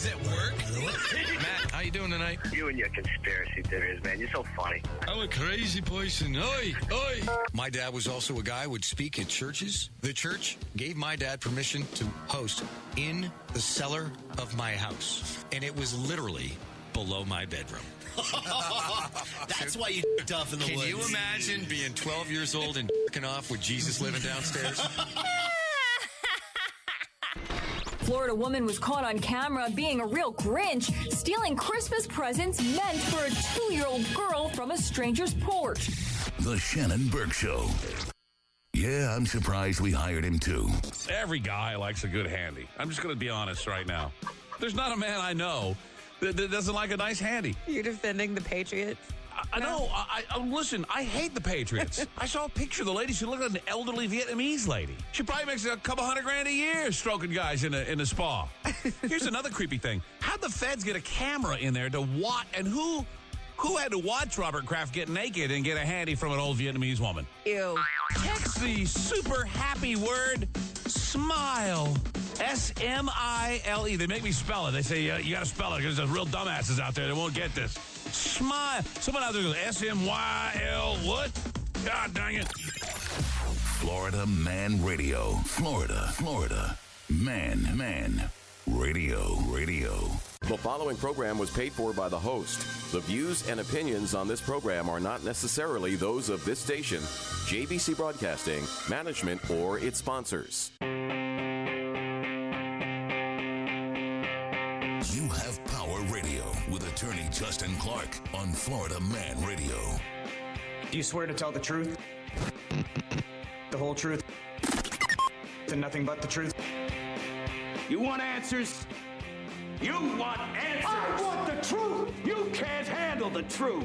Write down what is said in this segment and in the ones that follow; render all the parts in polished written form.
He's at work. Matt, how you doing tonight? You and your conspiracy theories, man. You're so funny. I'm a crazy person. Oi, oi. My dad was also a guy who would speak at churches. The church gave my dad permission to host in the cellar of my house. And it was literally below my bedroom. That's why you off in the woods. Can you imagine being 12 years old and jerking off with Jesus living downstairs? Florida woman was caught on camera being a real Grinch, stealing Christmas presents meant for a 2-year-old girl from a stranger's porch. The Shannon Burke Show. Yeah, I'm surprised we hired him, too. Every guy likes a good handy. I'm just going to be honest right now. There's not a man I know that doesn't like a nice handy. You're defending the Patriots? I know. Listen, I hate the Patriots. I saw a picture of the lady. She looked like an elderly Vietnamese lady. She probably makes a couple $100,000 a year stroking guys in a spa. Here's another creepy thing. How'd the feds get a camera in there to watch? And who had to watch Robert Kraft get naked and get a handy from an old Vietnamese woman? Ew. Text the super happy word SMILE. SMILE. They make me spell it. They say you got to spell it because there's real dumbasses out there that won't get this. Smile. Someone out there goes SMYL. What? God dang it. Florida Man Radio. Florida. Man Radio. The following program was paid for by the host. The views and opinions on this program are not necessarily those of this station, JBC Broadcasting, management, or its sponsors. You have Power Radio with attorney Justin Clark on Florida Man Radio. Do you swear to tell the truth? The whole truth? And nothing but the truth? You want answers? You want answers? I want the truth! You can't handle the truth!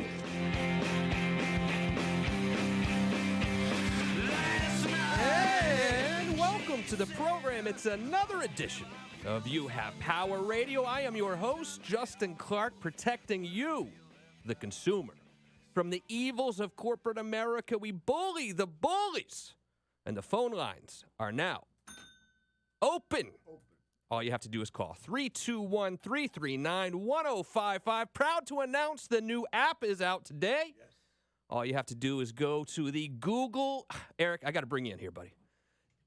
And welcome to the program. It's another edition of You Have Power Radio. I am your host, Justin Clark, protecting you, the consumer, from the evils of corporate America. We bully the bullies. And the phone lines are now open. All you have to do is call 321-339-1055. Proud to announce the new app is out today. Yes. All you have to do is go to the Google. Eric, I got to bring you in here, buddy.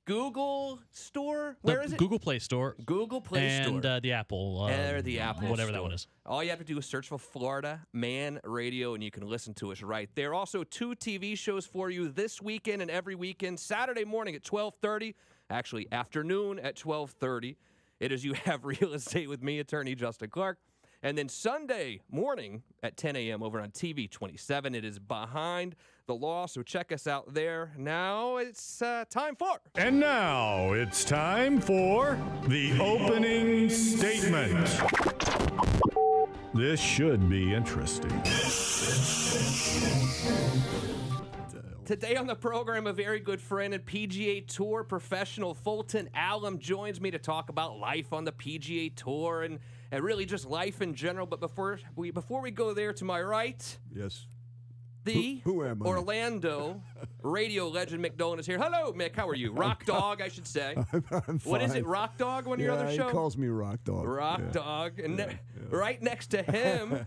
Google Store? Where is it? Google Play Store. Google Play Store. And the Apple. The Apple whatever Store. That one is. All you have to do is search for Florida Man Radio, and you can listen to us right there. Also, 2 TV shows for you this weekend and every weekend. Saturday morning at 12:30. Actually, afternoon at 12:30. It is You Have Real Estate with me, attorney Justin Clark. And then Sunday morning at 10 a.m. over on TV 27. It is Behind the Law, so check us out there. Now it's time for... And now it's time for the opening statement. This should be interesting. Today on the program, a very good friend and PGA Tour professional, Fulton Allen, joins me to talk about life on the PGA Tour and really just life in general. But before we go there, to my right, yes, who am I? Orlando radio legend Mick Dolan is here. Hello, Mick. How are you? Rock Dog, I should say. I'm fine. What is it, Rock Dog, on your other show? He calls me Rock Dog. Rock Dog. And right next to him,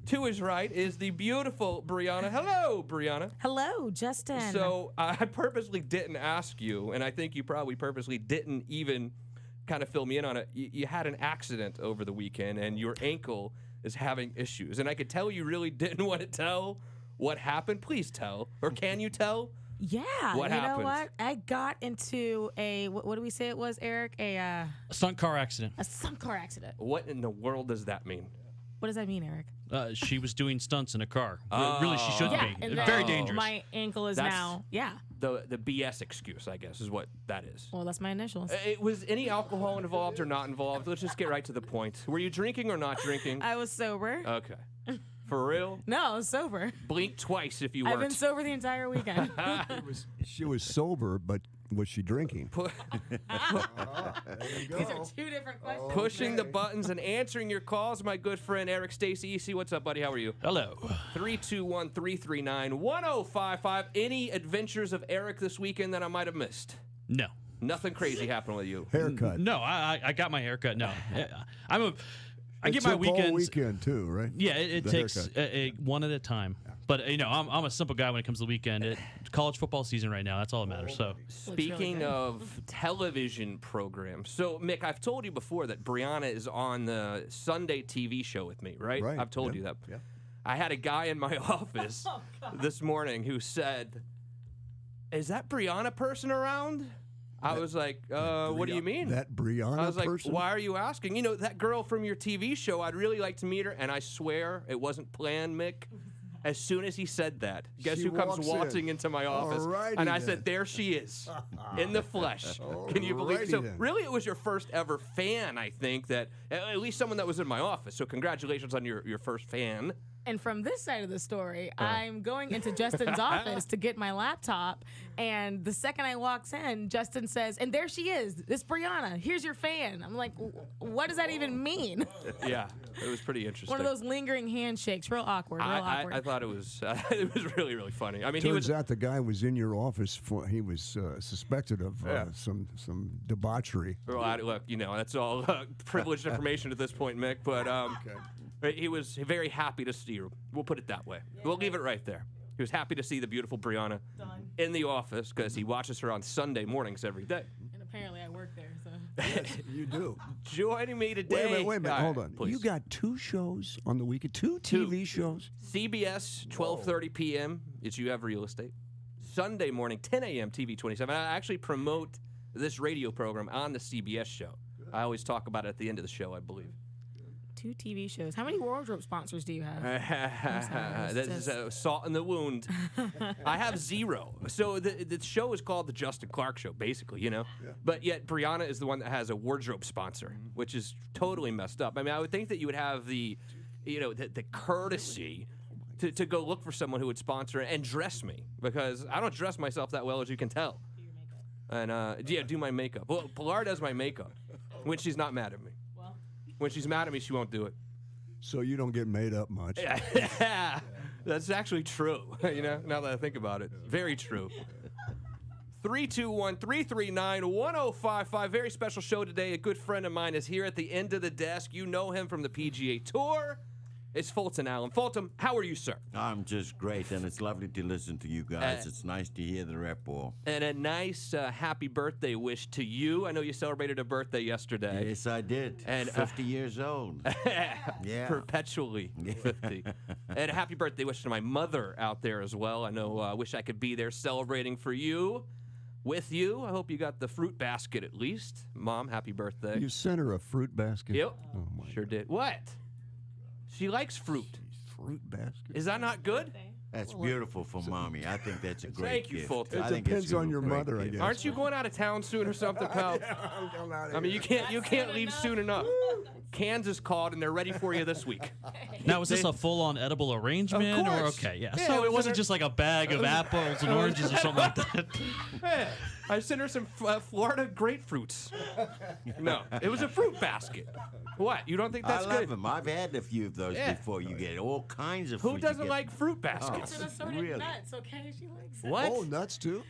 to his right, is the beautiful Briana. Hello, Briana. Hello, Justin. So I purposely didn't ask you, and I think you probably purposely didn't even kind of fill me in on it. You had an accident over the weekend, and your ankle is having issues. And I could tell you really didn't want to tell what happened. Please tell. Or can you tell? Yeah. What happened? You know what? I got into a, what do we say it was, Eric? A stunt car accident. A stunt car accident. What in the world does that mean? What does that mean, Eric? She was doing stunts in a car. Really, she shouldn't be. Very dangerous. My ankle is now, The BS excuse, I guess, is what that is. Well, that's my initials. Was any alcohol involved or not involved? Let's just get right to the point. Were you drinking or not drinking? I was sober. Okay. For real? No, I was sober. Blink twice if you weren't. I've been sober the entire weekend. She was sober, but was she drinking? These are 2 different questions. Pushing the buttons and answering your calls, my good friend Eric Stacy. EC, what's up, buddy? How are you? Hello. 321-339-1055. Any adventures of Eric this weekend that I might have missed? No. Nothing crazy happened with you. Haircut. No, I got my haircut. No. I It get my took all weekends. weekend too, right? Yeah, it The takes haircut. one at a time. But I'm a simple guy when it comes to the weekend. College football season right now. That's all that matters. So Speaking of television programs, so Mick, I've told you before that Briana is on the Sunday TV show with me, right? Right. I've told you that. Yeah. I had a guy in my office this morning who said, "Is that Briana person around?" I was like, what do you mean? That Briana I was like, person? why are you asking? You know, that girl from your TV show, I'd really like to meet her. And I swear it wasn't planned, Mick. As soon as he said that, guess She who comes walks walking in. into my office? Alrighty And I then. said, there she is, in the flesh. Can you believe it? Alrighty So then. really, it was your first ever fan, I think, that at least someone that was in my office. So congratulations on your first fan. And from this side of the story, I'm going into Justin's office to get my laptop, and the second I walks in, Justin says, "And there she is, it's Briana. Here's your fan." I'm like, what does that even mean? Yeah, it was pretty interesting. One of those lingering handshakes, real awkward, real awkward. I thought it was really, really funny. I mean, Turns out the guy was in your office he was suspected of some debauchery. Well, look, that's all privileged information at this point, Mick. But he was very happy to see her. We'll put it that way. We'll leave it right there. He was happy to see the beautiful Briana in the office because he watches her on Sunday mornings every day. And apparently I work there, so. Yes, you do. Joining me today. Wait a minute. All Hold right, on. please. You got 2 shows on the weekend, 2 TV shows? CBS, 12:30 p.m. It's You Have Real Estate. Sunday morning, 10 a.m. TV 27. I actually promote this radio program on the CBS show. I always talk about it at the end of the show, I believe. 2 TV shows. How many wardrobe sponsors do you have? This is salt in the wound. I have 0. So the show is called The Justin Clark Show, basically, Yeah. But yet Briana is the one that has a wardrobe sponsor, which is totally messed up. I mean, I would think that you would have the courtesy to go look for someone who would sponsor and dress me, because I don't dress myself that well, as you can tell. And, do my makeup. Well, Pilar does my makeup when she's not mad at me. When she's mad at me, she won't do it. So you don't get made up much. Yeah, that's actually true. Now that I think about it. Very true. 321-339-1055. Very special show today. A good friend of mine is here at the end of the desk. You know him from the PGA Tour. It's Fulton Allen. Fulton, how are you, sir? I'm just great, and it's lovely to listen to you guys. It's nice to hear the rapport. And a nice happy birthday wish to you. I know you celebrated a birthday yesterday. Yes, I did. And 50 years old. Yeah. Perpetually 50. And a happy birthday wish to my mother out there as well. I know, I wish I could be there celebrating for you, with you. I hope you got the fruit basket at least. Mom, happy birthday. You sent her a fruit basket? Yep. Oh, my sure did. What? She likes fruit. Fruit basket? Is that not good? That's beautiful for Mommy. I think that's a great Thank you, gift. Fulton. I think depends it's a on your great mother, I gift. guess. Aren't you going out of town soon or something, pal? I'm going out of I mean, here. you can't leave soon enough. Kansas called and they're ready for you this week. now, is this a full-on edible arrangement? Of Or course. okay, yeah. Yeah, So it it was wasn't in just like a bag of apples and oranges or something like that. Hey, I sent her some Florida grapefruits. No, it was a fruit basket. What? You don't think that's I love good? them. I've had a few of those before. You get all kinds of Who fruit. doesn't You get- like fruit baskets? Fruits and assorted really? nuts, okay? She likes it. What? Oh, nuts too?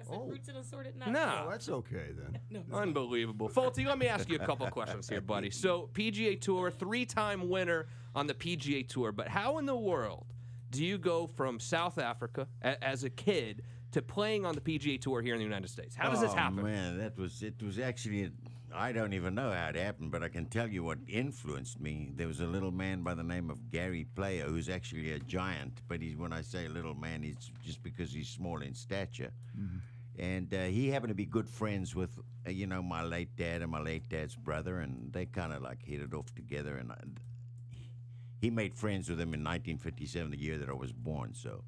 Fruits and assorted nuts. No. Oh, that's okay then. Unbelievable. Fulty, let me ask you a couple questions here, buddy. So, PGA Tour, 3-time winner on the PGA Tour, but how in the world do you go from South Africa as a kid to playing on the PGA Tour here in the United States? How does this happen? Oh, man, it was actually, I don't even know how it happened, but I can tell you what influenced me. There was a little man by the name of Gary Player, who's actually a giant, but when I say little man, it's just because he's small in stature. Mm-hmm. And he happened to be good friends with, my late dad and my late dad's brother, and they kind of like hit it off together. And he made friends with him in 1957, the year that I was born. So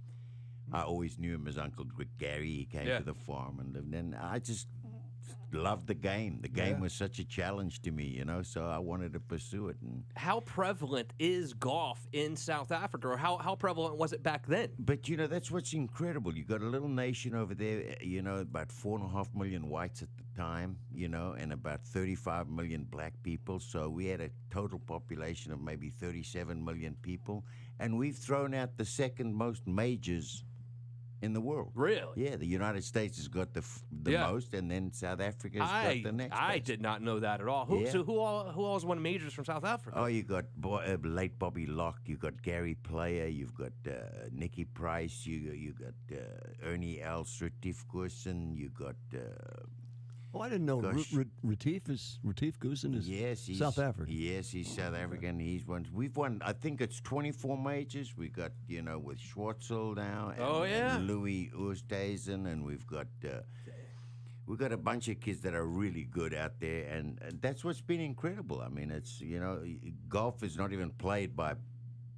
I always knew him as Uncle Gary. He came to the farm, and then I just loved the game. The game was such a challenge to me, so I wanted to pursue it. And How prevalent is golf in South Africa, or how prevalent was it back then? But, that's what's incredible. You got a little nation over there, about 4.5 million whites at the time, and about 35 million black people. So we had a total population of maybe 37 million people. And we've thrown out the second most majors in the world. Really? Yeah, the United States has got the most, and then South Africa's got the next. I did not know that at all. Yeah. So who all has won majors from South Africa? Oh, you got late Bobby Locke, you got Gary Player, you've got Nicky Price, you got Ernie Els, Retief Goosen, you got. Oh, I didn't know Retief Goosen is he's South African. Yes, he's South African. We've won, I think it's 24 majors. We got, with Schwartzel now. And Louis Oosthuizen, and we've got a bunch of kids that are really good out there, and that's what's been incredible. I mean, it's, golf is not even played by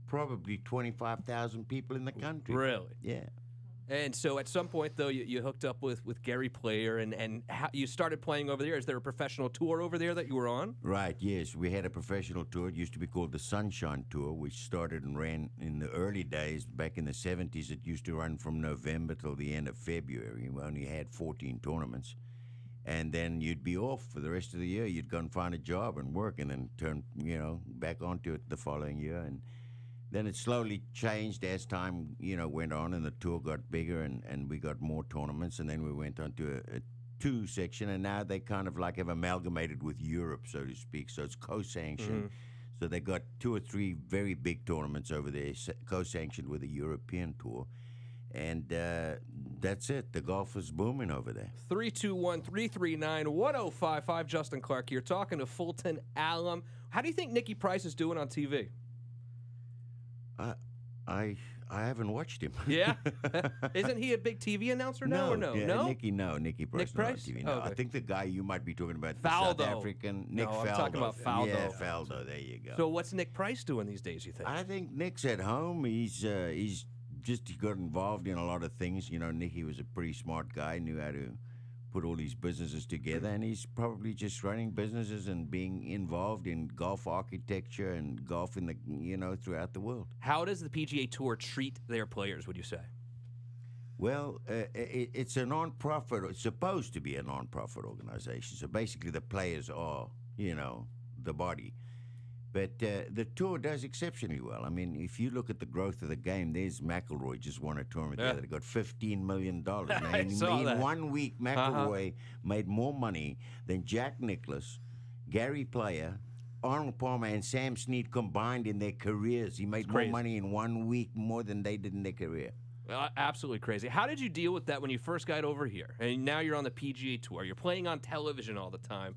probably 25,000 people in the country. Really? Yeah. And so at some point, though, you hooked up with Gary Player, and how you started playing over there. Is there a professional tour over there that you were on? Right, yes. We had a professional tour. It used to be called the Sunshine Tour, which started and ran in the early days. Back in the 70s, it used to run from November till the end of February. We only had 14 tournaments. And then you'd be off for the rest of the year. You'd go and find a job and work, and then turn, back onto it the following year. And then it slowly changed as time, went on, and the tour got bigger, and we got more tournaments, and then we went on to a two section, and now they kind of like have amalgamated with Europe, so to speak. So it's co-sanctioned. So they got 2 or 3 very big tournaments over there, co-sanctioned with a European tour. And that's it. The golf is booming over there. 321-339-1055. Justin Clark here, talking to Fulton alum. How do you think Nicky Price is doing on TV? I haven't watched him. Yeah? Isn't he a big TV announcer now, or no? Yeah, No? Nicky Price. Nick Price? On TV. No, Okay. I think the guy you might be talking about, the Faldo. South African, Nick Faldo. I'm talking about Faldo. Yeah, Faldo, there you go. So what's Nick Price doing these days, you think? I think Nick's at home. He got involved in a lot of things. Nicky was a pretty smart guy, knew how to put all these businesses together, and he's probably just running businesses and being involved in golf architecture and golf in the throughout the world. How does the PGA Tour treat their players, would you say? Well, it's a non-profit. It's supposed to be a non-profit organization. So basically, the players are, the body. But the tour does exceptionally well. I mean, if you look at the growth of the game, there's McIlroy just won a tournament there that got $15 million. In 1 week, McIlroy made more money than Jack Nicklaus, Gary Player, Arnold Palmer, and Sam Snead combined in their careers. He made more money in 1 week more than they did in their career. Absolutely crazy. How did you deal with that when you first got over here? And now you're on the PGA Tour. You're playing on television all the time.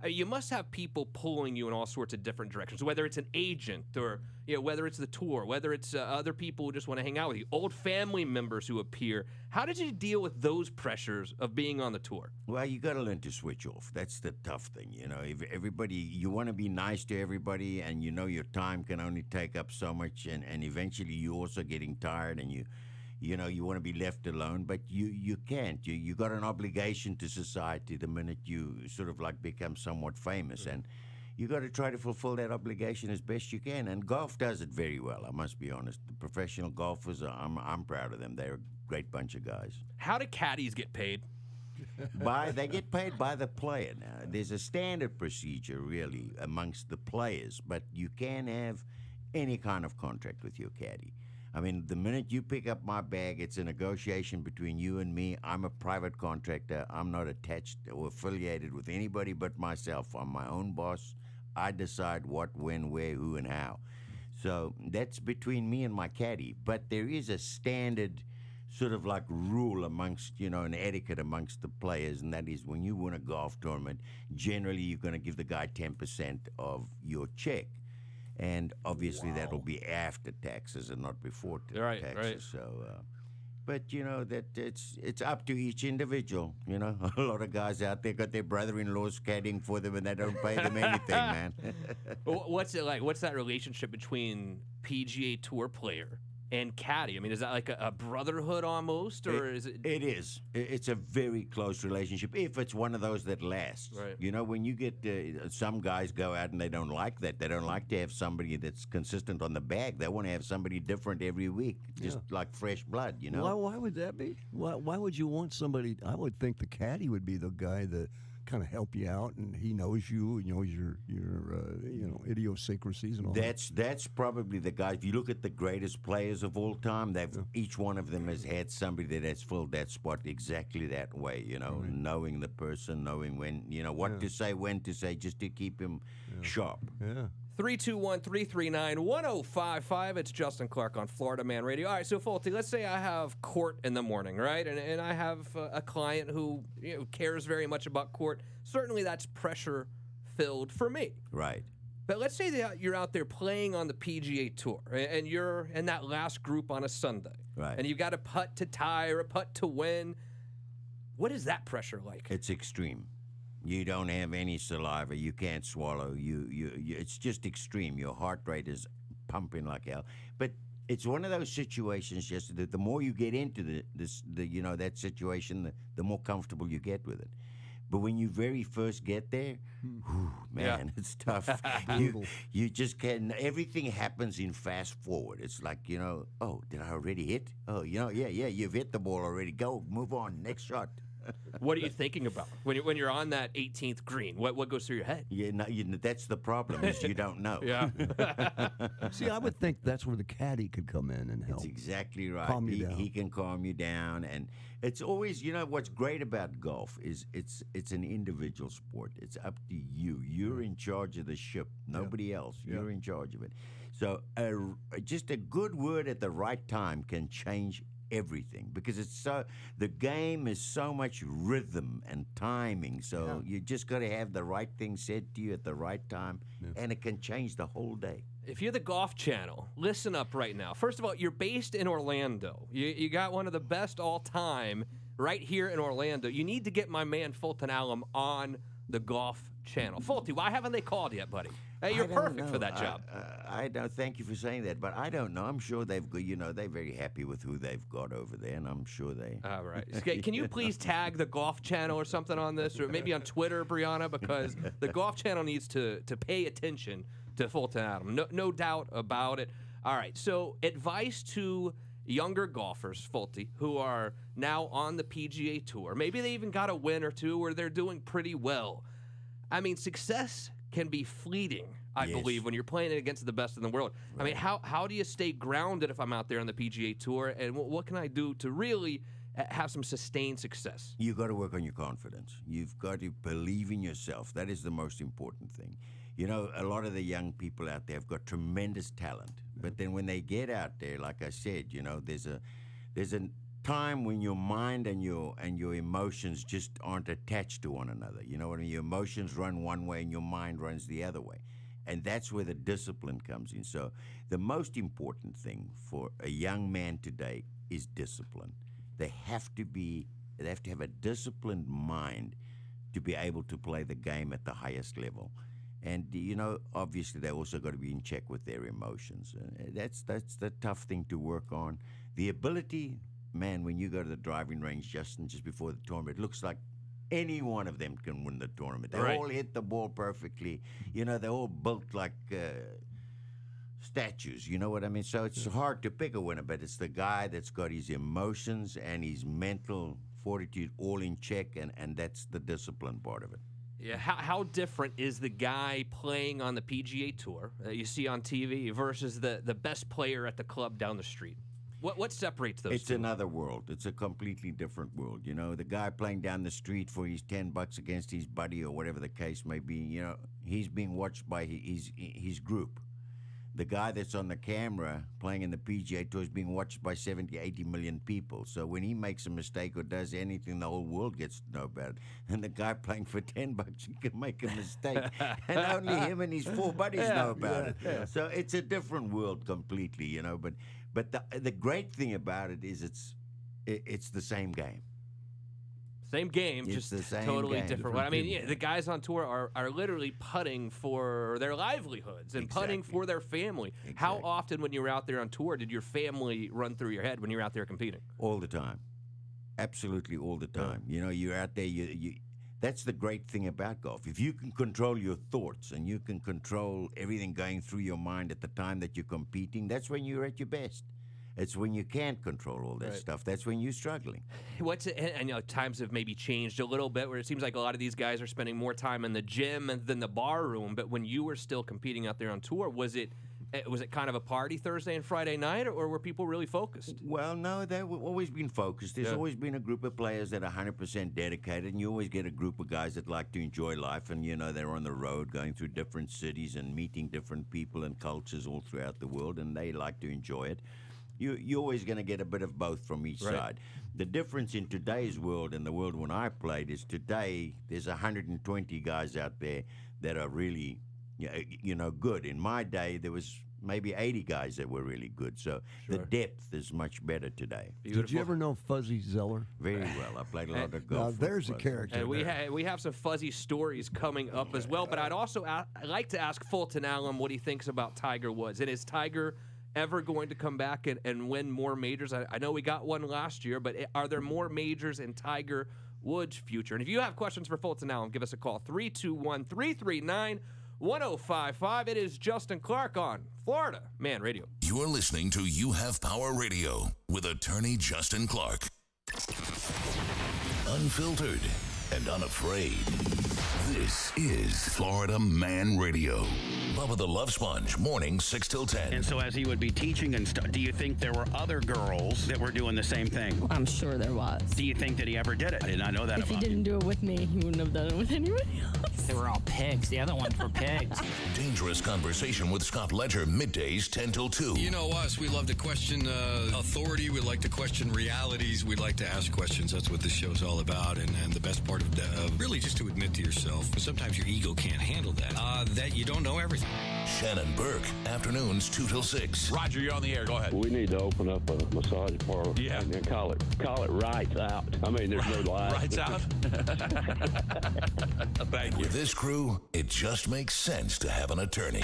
You must have people pulling you in all sorts of different directions, whether it's an agent or whether it's the tour, whether it's other people who just want to hang out with you, old family members who appear. How did you deal with those pressures of being on the tour? Well, you got to learn to switch off. That's the tough thing. If everybody, you want to be nice to everybody, and your time can only take up so much, and eventually you're also getting tired, and you want to be left alone, but you can't. You got an obligation to society the minute you sort of like become somewhat famous, and you got to try to fulfill that obligation as best you can. And golf does it very well, I must be honest. The professional golfers, I'm proud of them. They're a great bunch of guys. How do caddies get paid? They get paid by the player now. There's a standard procedure, really, amongst the players, but you can have any kind of contract with your caddy. I mean, the minute you pick up my bag, it's a negotiation between you and me. I'm a private contractor. I'm not attached or affiliated with anybody but myself. I'm my own boss. I decide what, when, where, who, and how. So that's between me and my caddy. But there is a standard sort of like rule amongst, an etiquette amongst the players, and that is when you win a golf tournament, generally you're going to give the guy 10% of your check. And obviously that'll be after taxes and not before taxes. Right. So, but that it's up to each individual. A lot of guys out there got their brother-in-laws caddying for them, and they don't pay them anything, man. What's it like? What's that relationship between PGA Tour player and caddy? I mean, is that like a brotherhood almost, or is it? It is. It's a very close relationship if it's one of those that lasts. Right. When you get some guys go out and they don't like that. They don't like to have somebody that's consistent on the bag. They want to have somebody different every week, just like fresh blood. Why would that be? Why would you want somebody? I would think the caddy would be the guy that kind of help you out, and he knows you, he knows your idiosyncrasies and all. That's probably the guy. If you look at the greatest players of all time, each one of them has had somebody that has filled that spot exactly that way. Knowing the person, knowing when, what to say, when to say, just to keep him sharp. Yeah. 321-339-1055. It's Justin Clark on Florida Man Radio. All right, so Fulty, let's say I have court in the morning, right? And I have a client who cares very much about court. Certainly that's pressure-filled for me. Right. But let's say that you're out there playing on the PGA Tour, and you're in that last group on a Sunday. Right. And you got a putt to tie or a putt to win. What is that pressure like? It's extreme. You don't have any saliva. You can't swallow. It's just extreme. Your heart rate is pumping like hell. But it's one of those situations. Just that the more you get into that situation, the more comfortable you get with it. But when you very first get there, it's tough. you just can't. Everything happens in fast forward. It's like, oh, did I already hit? Oh, you've hit the ball already. Go, move on, next shot. What are you thinking about when you're on that 18th green? What goes through your head? Yeah, that's the problem, is you don't know. Yeah. See, I would think that's where the caddy could come in and help. That's exactly right. Calm you down. He can calm you down, and it's always, what's great about golf is it's an individual sport. It's up to you. You're in charge of the ship. Nobody else. You're in charge of it. So just a good word at the right time can change everything, because the game is so much rhythm and timing, so you just got to have the right thing said to you at the right time, and it can change the whole day. If you're the Golf Channel, listen up right now. First of all, you're based in Orlando. You got one of the best all time right here in Orlando. You need to get my man Fulton Allen on the Golf Channel. Fulty, why haven't they called yet, buddy? Hey, you're perfect for that job. I don't. Thank you for saying that, but I don't know. I'm sure they're very happy with who they've got over there, and I'm sure they. All right. Can you please tag the Golf Channel or something on this, or maybe on Twitter, Briana, because the Golf Channel needs to pay attention to Fulton Adam. No doubt about it. All right. So advice to younger golfers, Fulty, who are now on the PGA Tour. Maybe they even got a win or two, or they're doing pretty well. I mean, success can be fleeting, I believe, when you're playing against the best in the world. Right. I mean, how do you stay grounded if I'm out there on the PGA Tour, and what can I do to really have some sustained success? You got to work on your confidence. You've got to believe in yourself. That is the most important thing. A lot of the young people out there have got tremendous talent, but then when they get out there, like I said, there's a time when your mind and your emotions just aren't attached to one another. You know what I mean? Your emotions run one way and your mind runs the other way. And that's where the discipline comes in. So the most important thing for a young man today is discipline. They have to have a disciplined mind to be able to play the game at the highest level. And, obviously they also got to be in check with their emotions. That's the tough thing to work on. The ability, man, when you go to the driving range, Justin, just before the tournament, it looks like any one of them can win the tournament. They all hit the ball perfectly. They're all built like statues. You know what I mean? So it's hard to pick a winner, but it's the guy that's got his emotions and his mental fortitude all in check, and that's the discipline part of it. Yeah, how different is the guy playing on the PGA Tour that you see on TV versus the best player at the club down the street? What separates those It's two? another world. It's a completely different world. The guy playing down the street for his $10 against his buddy or whatever the case may be, he's being watched by his group. The guy that's on the camera playing in the PGA Tour is being watched by 70, 80 million people. So when he makes a mistake or does anything, the whole world gets to know about it. And the guy playing for $10, he can make a mistake. And only him and his 4 buddies know about it. Yeah. So it's a different world completely, But the great thing about it is it's the same game. Same game, It's just the same totally game. different. I mean, the guys on tour are literally putting for their livelihoods and putting for their family. Exactly. How often when you were out there on tour did your family run through your head when you were out there competing? All the time. Absolutely all the time. You're out there, that's the great thing about golf. If you can control your thoughts and you can control everything going through your mind at the time that you're competing, that's when you're at your best. It's when you can't control all that stuff. That's when you're struggling. What's it? And times have maybe changed a little bit, where it seems like a lot of these guys are spending more time in the gym than the bar room. But when you were still competing out there on tour, was it kind of a party Thursday and Friday night, or were people really focused? Well, no, they've always been focused. There's always been a group of players that are 100% dedicated, and you always get a group of guys that like to enjoy life, and, they're on the road going through different cities and meeting different people and cultures all throughout the world, and they like to enjoy it. You're always going to get a bit of both from each side. The difference in today's world and the world when I played is today there's 120 guys out there that are really, good. In my day, there was maybe 80 guys that were really good. So the depth is much better today. Did you ever know Fuzzy Zeller? Very well. I played a lot of golf. Now, there's a character. And we have some fuzzy stories coming up as well. But I'd also like to ask Fulton Allen what he thinks about Tiger Woods. And is Tiger ever going to come back and win more majors? I know we got one last year, but are there more majors in Tiger Woods' future? And if you have questions for Fulton Allen, give us a call, 321-339-1055. It is Justin Clark on Florida Man Radio. You're listening to You Have Power Radio with attorney Justin Clark. Unfiltered and unafraid. This is Florida Man Radio. Bubba the Love Sponge, morning 6 till 10. And so as he would be teaching and stuff, do you think there were other girls that were doing the same thing? I'm sure there was. Do you think that he ever did it? I did not know that If about he didn't do it with me, he wouldn't have done it with anybody else. They were all pigs. The other ones were pigs. Dangerous Conversation with Scott Ledger, middays 10 till 2. You know us. We love to question authority. We like to question realities. We like to ask questions. That's what this show's all about. And the best part of really just to admit to yourself, sometimes your ego can't handle that you don't know everything. Shannon Burke, afternoons 2 till 6. Roger, you're on the air. Go ahead. We need to open up a massage parlor. Yeah. And call it Rights Out. I mean, there's no lies. Rights Out? Thank you. With this crew, it just makes sense to have an attorney.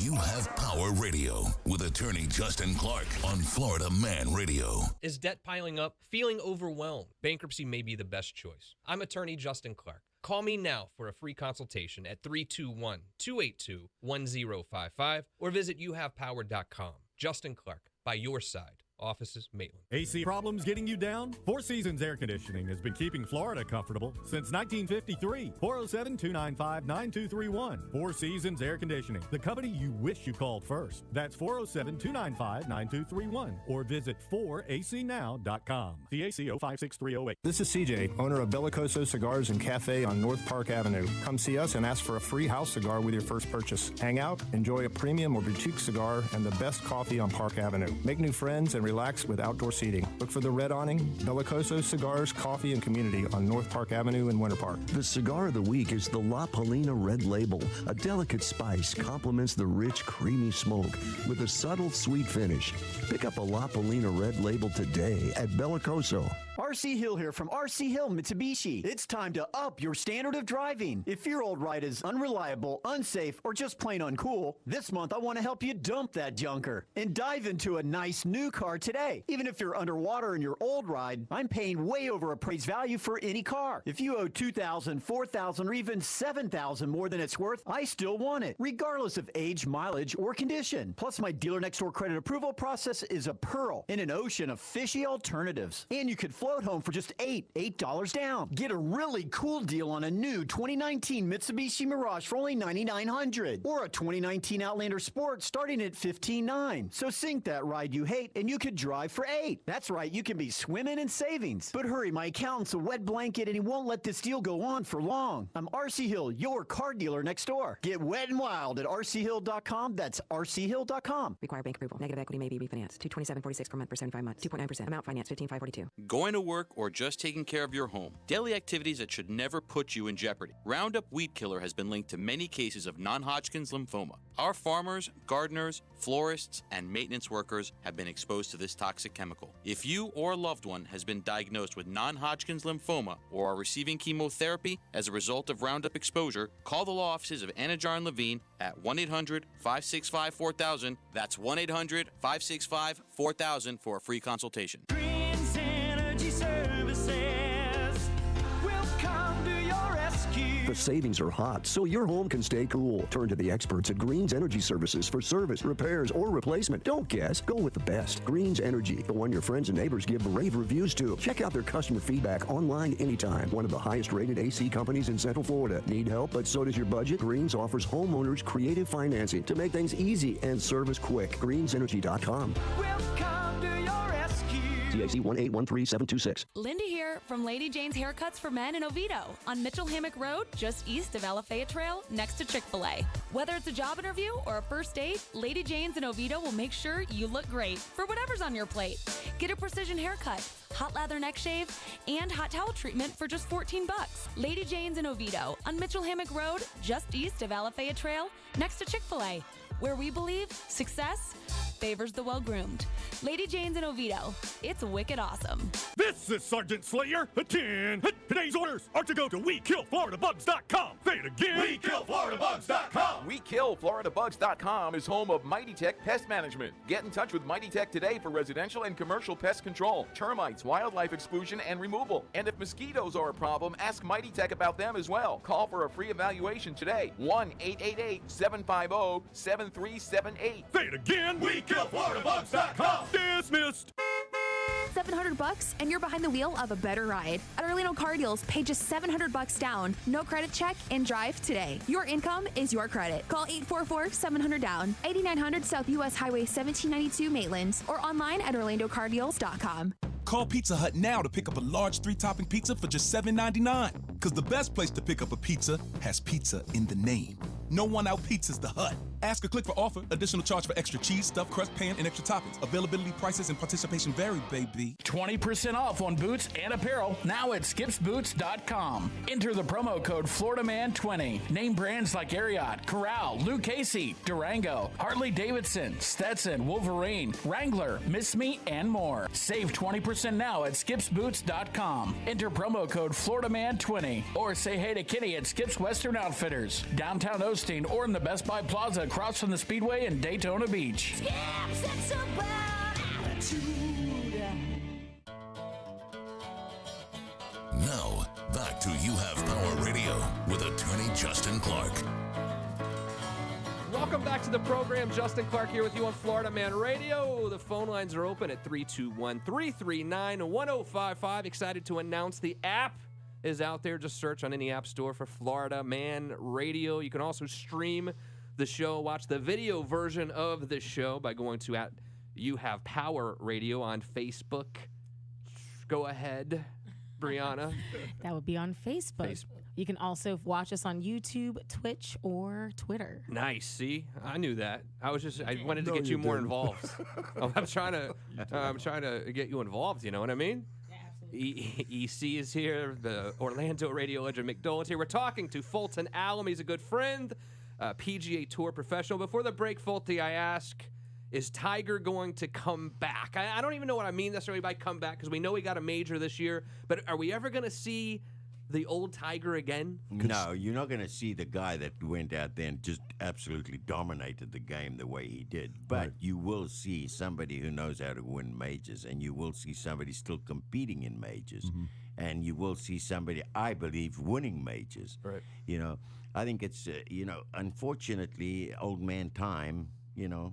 You Have Power Radio with attorney Justin Clark on Florida Man Radio. Is debt piling up? Feeling overwhelmed? Bankruptcy may be the best choice. I'm attorney Justin Clark. Call me now for a free consultation at 321-282-1055 or visit youhavepower.com. Justin Clark, by your side. Offices, Maitland. AC problems getting you down? Four Seasons Air Conditioning has been keeping Florida comfortable since 1953. 407-295-9231. Four Seasons Air Conditioning, the company you wish you called first. That's 407-295-9231 or visit 4acnow.com. CAC 056308. This is CJ, owner of Bellicoso Cigars and Cafe on North Park Avenue. Come see us and ask for a free house cigar with your first purchase. Hang out, enjoy a premium or boutique cigar, and the best coffee on Park Avenue. Make new friends and relax with outdoor seating. Look for the red awning, Bellicoso Cigars, Coffee, and Community on North Park Avenue in Winter Park. The cigar of the week is the La Palina Red Label. A delicate spice complements the rich, creamy smoke with a subtle, sweet finish. Pick up a La Palina Red Label today at Bellicoso. RC Hill here from RC Hill Mitsubishi. It's time to up your standard of driving. If your old ride is unreliable, unsafe, or just plain uncool, this month I want to help you dump that junker and dive into a nice new car today. Even if you're underwater in your old ride, I'm paying way over appraised value for any car. If you owe $2,000, $4,000, or even $7,000 more than it's worth, I still want it, regardless of age, mileage, or condition. Plus, my dealer next door credit approval process is a pearl in an ocean of fishy alternatives. And you could float home for just $8 down. Get a really cool deal on a new 2019 Mitsubishi Mirage for only $9,900, or a 2019 Outlander Sport starting at $15,900. So sink that ride you hate and you could drive for $8. That's right, you can be swimming in savings. But hurry, my accountant's a wet blanket and he won't let this deal go on for long. I'm RC Hill, your car dealer next door. Get wet and wild at rchill.com. That's rchill.com. Require bank approval. Negative equity may be refinanced. $227.46 per month for 75 months. 2.9%. Amount finance $15,542. Going to work or just taking care of your home. Daily activities that should never put you in jeopardy. Roundup Weed Killer has been linked to many cases of non-Hodgkin's lymphoma. Our farmers, gardeners, florists, and maintenance workers have been exposed to this toxic chemical. If you or a loved one has been diagnosed with non-Hodgkin's lymphoma or are receiving chemotherapy as a result of Roundup exposure, call the law offices of Anajar and Levine at 1-800-565-4000. That's 1-800-565-4000 for a free consultation. Services will come to your rescue. The savings are hot, so your home can stay cool. Turn to the experts at Green's Energy Services for service, repairs, or replacement. Don't guess. Go with the best. Green's Energy, the one your friends and neighbors give rave reviews to. Check out their customer feedback online anytime. One of the highest rated AC companies in Central Florida. Need help, but so does your budget? Green's offers homeowners creative financing to make things easy and service quick. GreensEnergy.com. TAC 1813726. Linda here from Lady Jane's Haircuts for Men in Oviedo on Mitchell Hammock Road, just east of Alafaya Trail, next to Chick-fil-A. Whether it's a job interview or a first date, Lady Jane's in Oviedo will make sure you look great for whatever's on your plate. Get a precision haircut, hot lather neck shave, and hot towel treatment for just $14. Lady Jane's in Oviedo on Mitchell Hammock Road, just east of Alafaya Trail, next to Chick-fil-A, where we believe success favors the well-groomed. Lady Jane's in Oviedo. It's wicked awesome. This is Sergeant Slayer. Attend. Today's orders are to go to WeKillFloridaBugs.com. Say it again. WeKillFloridaBugs.com. WeKillFloridaBugs.com is home of Mighty Tech Pest Management. Get in touch with Mighty Tech today for residential and commercial pest control, termites, wildlife exclusion, and removal. And if mosquitoes are a problem, ask Mighty Tech about them as well. Call for a free evaluation today. 1-888-750-7378. Say it again. WeKillFloridaBugs.com. Dismissed. $700 and you're behind the wheel of a better ride. At Orlando Car Deals, pay just $700 down, no credit check, and drive today. Your income is your credit. Call 844-700-DOWN, 8900 South US Highway 1792 Maitland, or online at OrlandoCarDeals.com. Call Pizza Hut now to pick up a large 3-topping pizza for just $7.99. Because the best place to pick up a pizza has pizza in the name. No one-out pizza's the Hut. Ask or click for offer. Additional charge for extra cheese, stuffed crust, pan, and extra toppings. Availability, prices, and participation vary, baby. 20% off on boots and apparel now at skipsboots.com. Enter the promo code FloridaMan20. Name brands like Ariat, Corral, Luke Casey, Durango, Harley Davidson, Stetson, Wolverine, Wrangler, Miss Me, and more. Save 20% now at skipsboots.com. Enter promo code FloridaMan20 or say hey to Kenny at Skips Western Outfitters, downtown Osteen, or in the Best Buy Plaza across from the Speedway in Daytona Beach. Skips, it's about attitude. Now, back to You Have Power Radio with attorney Justin Clark. Welcome back to the program. Justin Clark here with you on Florida Man Radio. The phone lines are open at 321-339-1055. Excited to announce the app is out there. Just search on any app store for Florida Man Radio. You can also stream the show, watch the video version of the show by going to at You Have Power Radio on Facebook. Go ahead, Briana. That would be on Facebook. You can also watch us on YouTube, Twitch, or Twitter. Nice. See, I knew that. I wanted to get you more involved. I'm trying to get you involved. You know what I mean? EC is here. The Orlando radio legend Mick Dolan's here. We're talking to Fulton Allen. He's a good friend, PGA Tour professional. Before the break, Fulty, I ask, is Tiger going to come back? I don't even know what I mean necessarily by come back, because we know he got a major this year, but are we ever going to see the old Tiger again? No, you're not going to see the guy that went out there and just absolutely dominated the game the way he did. But you will see somebody who knows how to win majors, and you will see somebody still competing in majors, and you will see somebody, I believe, winning majors. Right. You know, I think it's, unfortunately, old man time,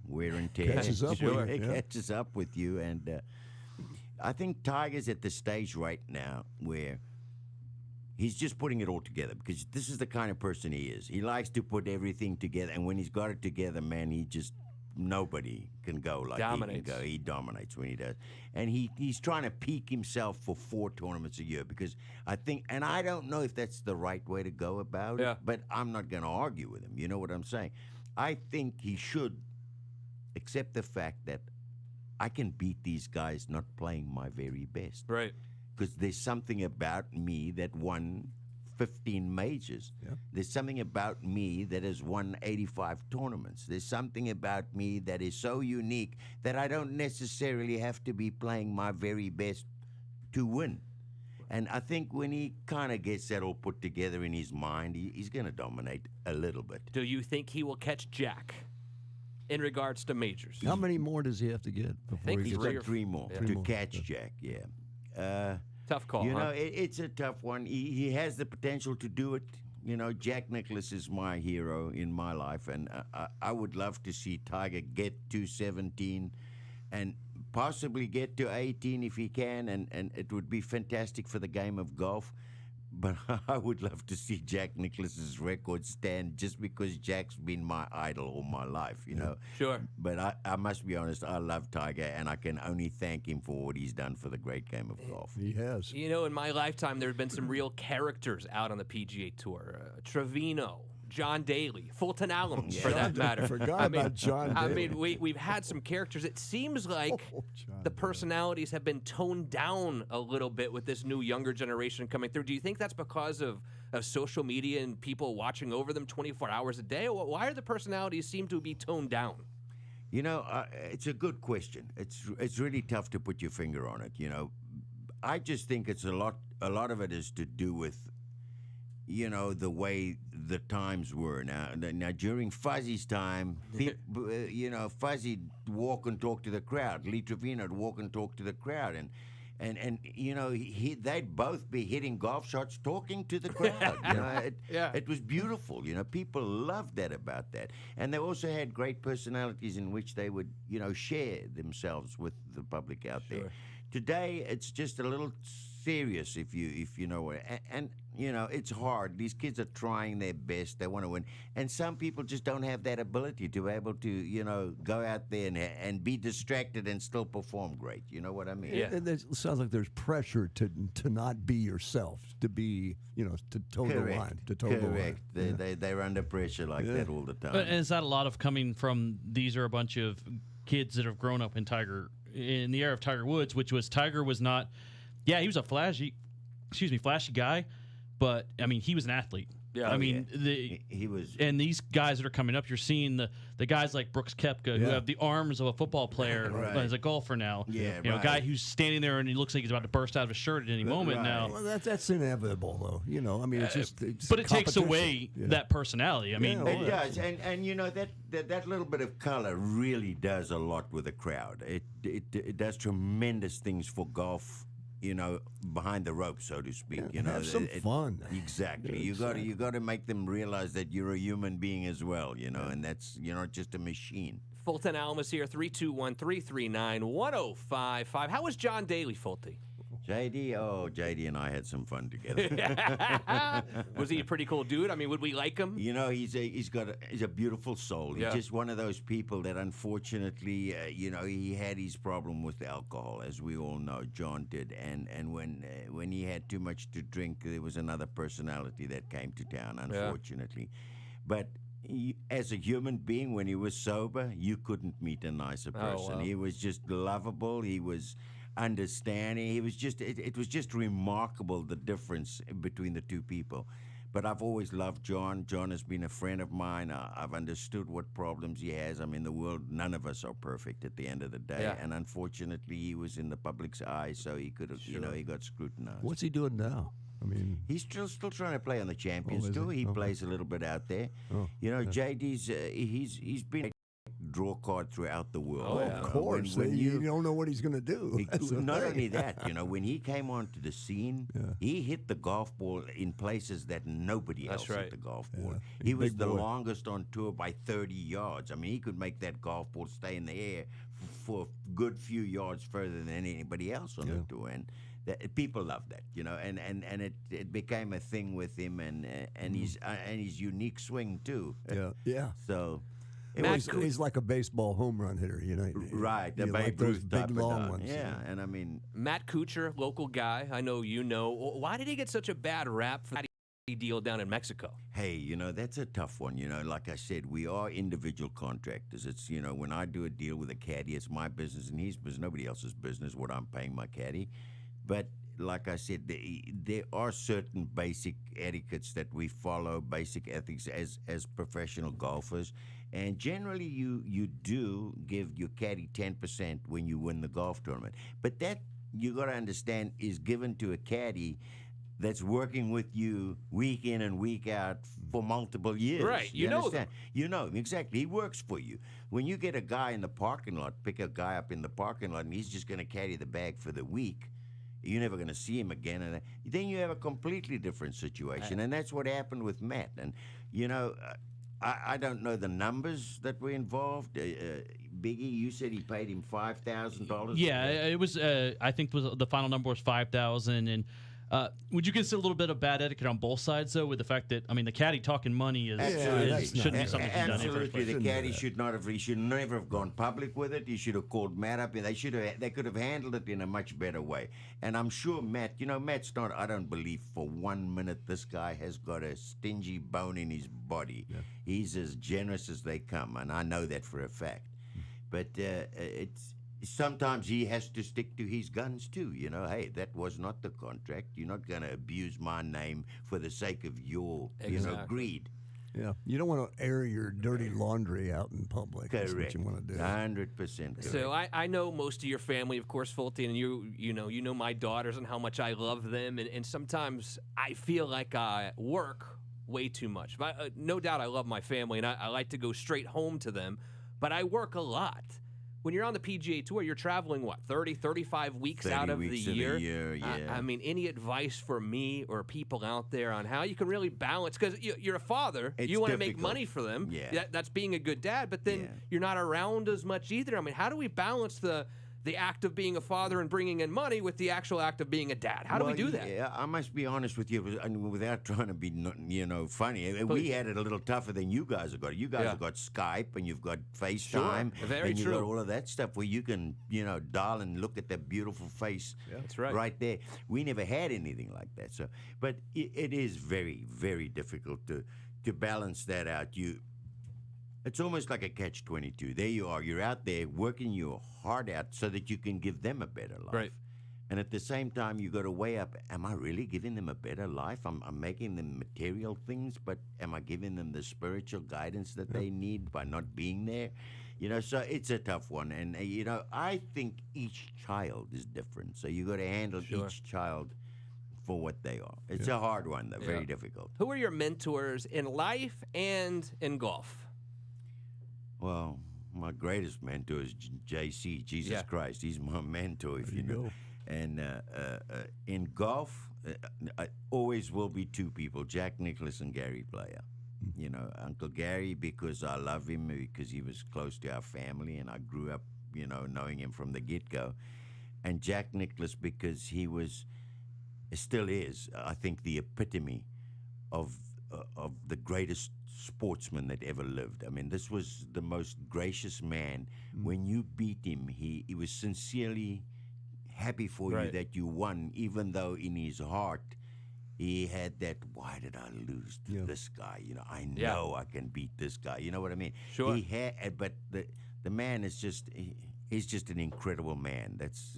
wear and tear. Catches up with you, It yeah. catches up with you. And I think Tiger's at the stage right now where he's just putting it all together, because this is the kind of person he is. He likes to put everything together, and when he's got it together, man, nobody can go like he can go. He dominates when he does. And he's trying to peak himself for 4 tournaments a year, because I think, and I don't know if that's the right way to go about it, but I'm not going to argue with him. You know what I'm saying? I think he should accept the fact that I can beat these guys not playing my very best. Right. Because there's something about me that won 15 majors. Yep. There's something about me that has won 85 tournaments. There's something about me that is so unique that I don't necessarily have to be playing my very best to win. And I think when he kind of gets that all put together in his mind, he's going to dominate a little bit. Do you think he will catch Jack in regards to majors? How many more does he have to get before He's gets got 3 more to catch Jack, Tough call, it's a tough one. He has the potential to do it. Jack Nicklaus is my hero in my life, and I would love to see Tiger get to 17 and possibly get to 18 if he can, and it would be fantastic for the game of golf. But I would love to see Jack Nicklaus's record stand just because Jack's been my idol all my life, Sure. But I must be honest, I love Tiger, and I can only thank him for what he's done for the great game of golf. He has. In my lifetime, there have been some real characters out on the PGA Tour. Trevino, John Daly, Fulton Allen, for that matter. Forgot about John Daly. We've had some characters. It seems like the personalities have been toned down a little bit with this new younger generation coming through. Do you think that's because of social media and people watching over them 24 hours a day? Or why are the personalities seem to be toned down? It's a good question. It's really tough to put your finger on it. I just think it's a lot of it is to do with the way the times were. Now during Fuzzy's time, Fuzzy'd walk and talk to the crowd. Lee Trevino'd walk and talk to the crowd, and they'd both be hitting golf shots, talking to the crowd. It was beautiful. People loved that about that, and they also had great personalities in which they would share themselves with the public out there. Today, it's just a little serious, if you know what. And it's hard. These kids are trying their best. They want to win, and some people just don't have that ability to be able to go out there and be distracted and still perform great. You know what I mean? Yeah. It sounds like there's pressure to not be yourself, to be to toe the line, to toe the line. They're under pressure like that all the time. But is that a lot of coming from? These are a bunch of kids that have grown up in the era of Tiger Woods, which was Tiger was not. Yeah, he was a flashy guy, but I mean, he was an athlete. Yeah, he was. And these guys that are coming up, you're seeing the guys like Brooks Koepka who have the arms of a football player as a golfer now. Yeah, a guy who's standing there and he looks like he's about to burst out of his shirt at any moment now. Well, that's inevitable, though. I mean, it's just. But it takes away that personality. I mean, it does, and that little bit of color really does a lot with the crowd. It does tremendous things for golf. Behind the ropes, so to speak. Have some fun. Exactly. You got to make them realize that you're a human being as well. And that's you're not just a machine. Fulton Allen here, 321-339-1055. How was John Daly, Fulty? JD and I had some fun together. Was he a pretty cool dude? I mean, would we like him? He's a beautiful soul. He's just one of those people that unfortunately, he had his problem with alcohol, as we all know. John did, and when he had too much to drink, there was another personality that came to town, unfortunately. But as a human being, when he was sober, you couldn't meet a nicer person. He was just lovable. He was understanding. It was just remarkable, the difference between the two people. But I've always loved John. John has been a friend of mine. I've understood what problems he has. I mean, the world, none of us are perfect at the end of the day. And unfortunately, he was in the public's eye, so he could have, he got scrutinized. What's he doing now? I mean, he's still trying to play on the Champions Tour. He plays a little bit out there. JD's he's been draw card throughout the world. Of course. When you don't know what he's going to do. Not only that, when he came onto the scene, he hit the golf ball in places that nobody else hit the golf ball. He was the longest on tour by 30 yards. I mean, he could make that golf ball stay in the air for a good few yards further than anybody else on the tour. And people love that, and it became a thing with him, and his unique swing too. So. He's like a baseball home run hitter, Right, the like Babe those Ruth big type long of ones. Yeah, and I mean Matt Kuchar, local guy. I know you know. Why did he get such a bad rap for that deal down in Mexico? Hey, that's a tough one. Like I said, we are individual contractors. It's when I do a deal with a caddy, it's my business and his business, nobody else's business what I'm paying my caddy. But like I said, there are certain basic etiquettes that we follow, basic ethics as professional golfers. And generally, you do give your caddy 10% when you win the golf tournament. But that, you got to understand, is given to a caddy that's working with you week in and week out for multiple years. Right, you know them. You know him, exactly. He works for you. When you get a guy in the parking lot, pick a guy up in the parking lot, and he's just going to carry the bag for the week, You're never going to see him again. And then you have a completely different situation. And that's what happened with Matt. And, I don't know the numbers that were involved. Biggie, you said he paid him $5,000. Yeah, it was. I think the final number was 5,000. And would you consider a little bit of bad etiquette on both sides, though, with the fact that the caddy talking money shouldn't be something he's done in the first place. The caddy should not have. He should never have gone public with it. He should have called Matt up, and they could have handled it in a much better way. And I'm sure Matt. Matt's not. I don't believe for 1 minute this guy has got a stingy bone in his body. Yeah. He's as generous as they come, and I know that for a fact. But it's sometimes he has to stick to his guns too. Hey, that was not the contract. You're not going to abuse my name for the sake of your greed. Yeah, you don't want to air your dirty laundry out in public. Correct. That's what you want to do. 100%. So I know most of your family, of course, Fulty, and you know my daughters and how much I love them, and sometimes I feel like I work way too much. But no doubt I love my family, and I like to go straight home to them, but I work a lot. When you're on the PGA Tour, you're traveling, 30, 35 weeks out of the year? Yeah. I mean, any advice for me or people out there on how you can really balance? Because you're a father. You want to make money for them. Yeah. That's being a good dad, but then you're not around as much either. I mean, how do we balance the act of being a father and bringing in money with the actual act of being a dad? How do we do that? Yeah, I must be honest with you, without trying to be, funny. We had it a little tougher than you guys have got. You guys have got Skype and you've got FaceTime. Sure. Very and you've true. got all of that stuff where you can, dial and look at that beautiful face. Yeah, that's right. Right there. We never had anything like that. So, but it is very, very difficult to balance that out. It's almost like a catch-22. There you are. You're out there working your heart out so that you can give them a better life. Right. And at the same time, you got to weigh up, am I really giving them a better life? I'm making them material things, but am I giving them the spiritual guidance that they need by not being there? So it's a tough one. And, I think each child is different. So you got to handle each child for what they are. It's a hard one, though. Very difficult. Who are your mentors in life and in golf? Well, my greatest mentor is JC, Jesus Christ. He's my mentor, if you know. And in golf, I always will be two people, Jack Nicklaus and Gary Player. Uncle Gary, because I love him, because he was close to our family, and I grew up, knowing him from the get-go. And Jack Nicklaus, because he still is, I think, the epitome of the greatest sportsman that ever lived. I mean, this was the most gracious man. When you beat him, he was sincerely happy for you that you won, even though in his heart he had that, why did I lose to this guy? I know I can beat this guy. You know what I mean? Sure. He had, but the man is just... He's just an incredible man. That's,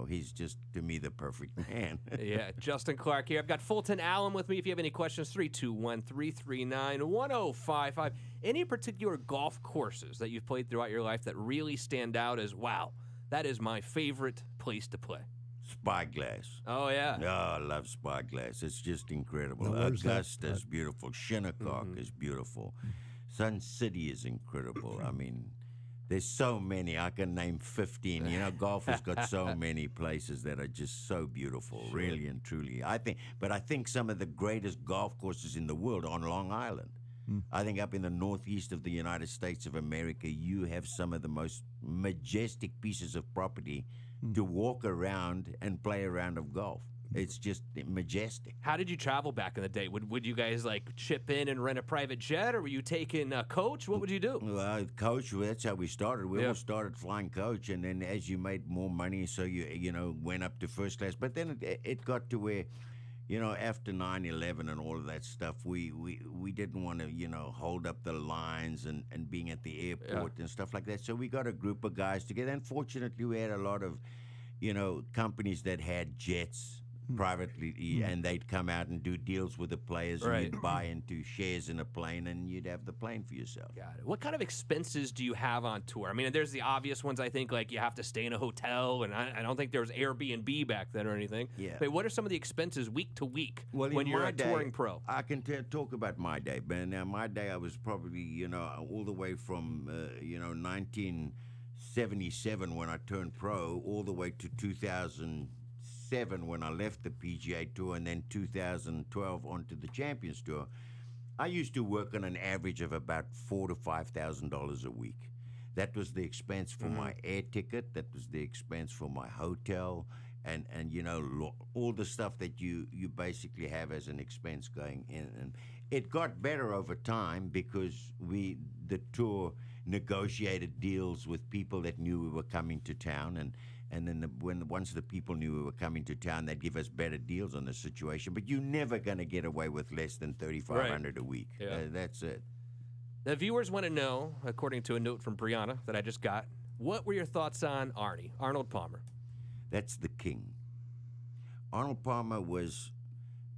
he's just, to me, the perfect man. Yeah, Justin Clark here. I've got Fulton Allen with me. If you have any questions, 321-339-1055. Any particular golf courses that you've played throughout your life that really stand out as, wow, that is my favorite place to play? Spyglass. Oh, yeah. Oh, I love Spyglass. It's just incredible. Now, Augusta's beautiful. Shinnecock is beautiful. Sun City is incredible. I mean... There's so many. I can name 15. Golf has got so many places that are just so beautiful, really and truly. I think some of the greatest golf courses in the world are on Long Island. I think up in the northeast of the United States of America, you have some of the most majestic pieces of property to walk around and play a round of golf. It's just majestic. How did you travel back in the day? Would you guys chip in and rent a private jet, or were you taking a coach? What would you do? Well, coach, that's how we started. We all started flying coach, and then as you made more money, so you went up to first class. But then it got to where, after 9/11 and all of that stuff, we didn't want to hold up the lines and being at the airport and stuff like that. So we got a group of guys together, and fortunately we had a lot of companies that had jets privately, and they'd come out and do deals with the players, and you'd buy into shares in a plane, and you'd have the plane for yourself. Got it. What kind of expenses do you have on tour? I mean, there's the obvious ones, I think, like you have to stay in a hotel, and I don't think there was Airbnb back then or anything. Yeah. But what are some of the expenses week to week when you're a touring pro? I can talk about my day, but now my day I was probably, all the way from, 1977 when I turned pro, all the way to 2006 2007 when I left the PGA Tour, and then 2012 onto the Champions Tour, I used to work on an average of about $4,000 to $5,000 a week. That was the expense for my air ticket. That was the expense for my hotel, and all the stuff that you basically have as an expense going in. And it got better over time because the tour negotiated deals with people that knew we were coming to town, and then once the people knew we were coming to town, they'd give us better deals on the situation. But you're never going to get away with less than $3,500 a week. Yeah. That's it. The viewers want to know, according to a note from Briana that I just got, what were your thoughts on Artie, Arnold Palmer? That's the king. Arnold Palmer was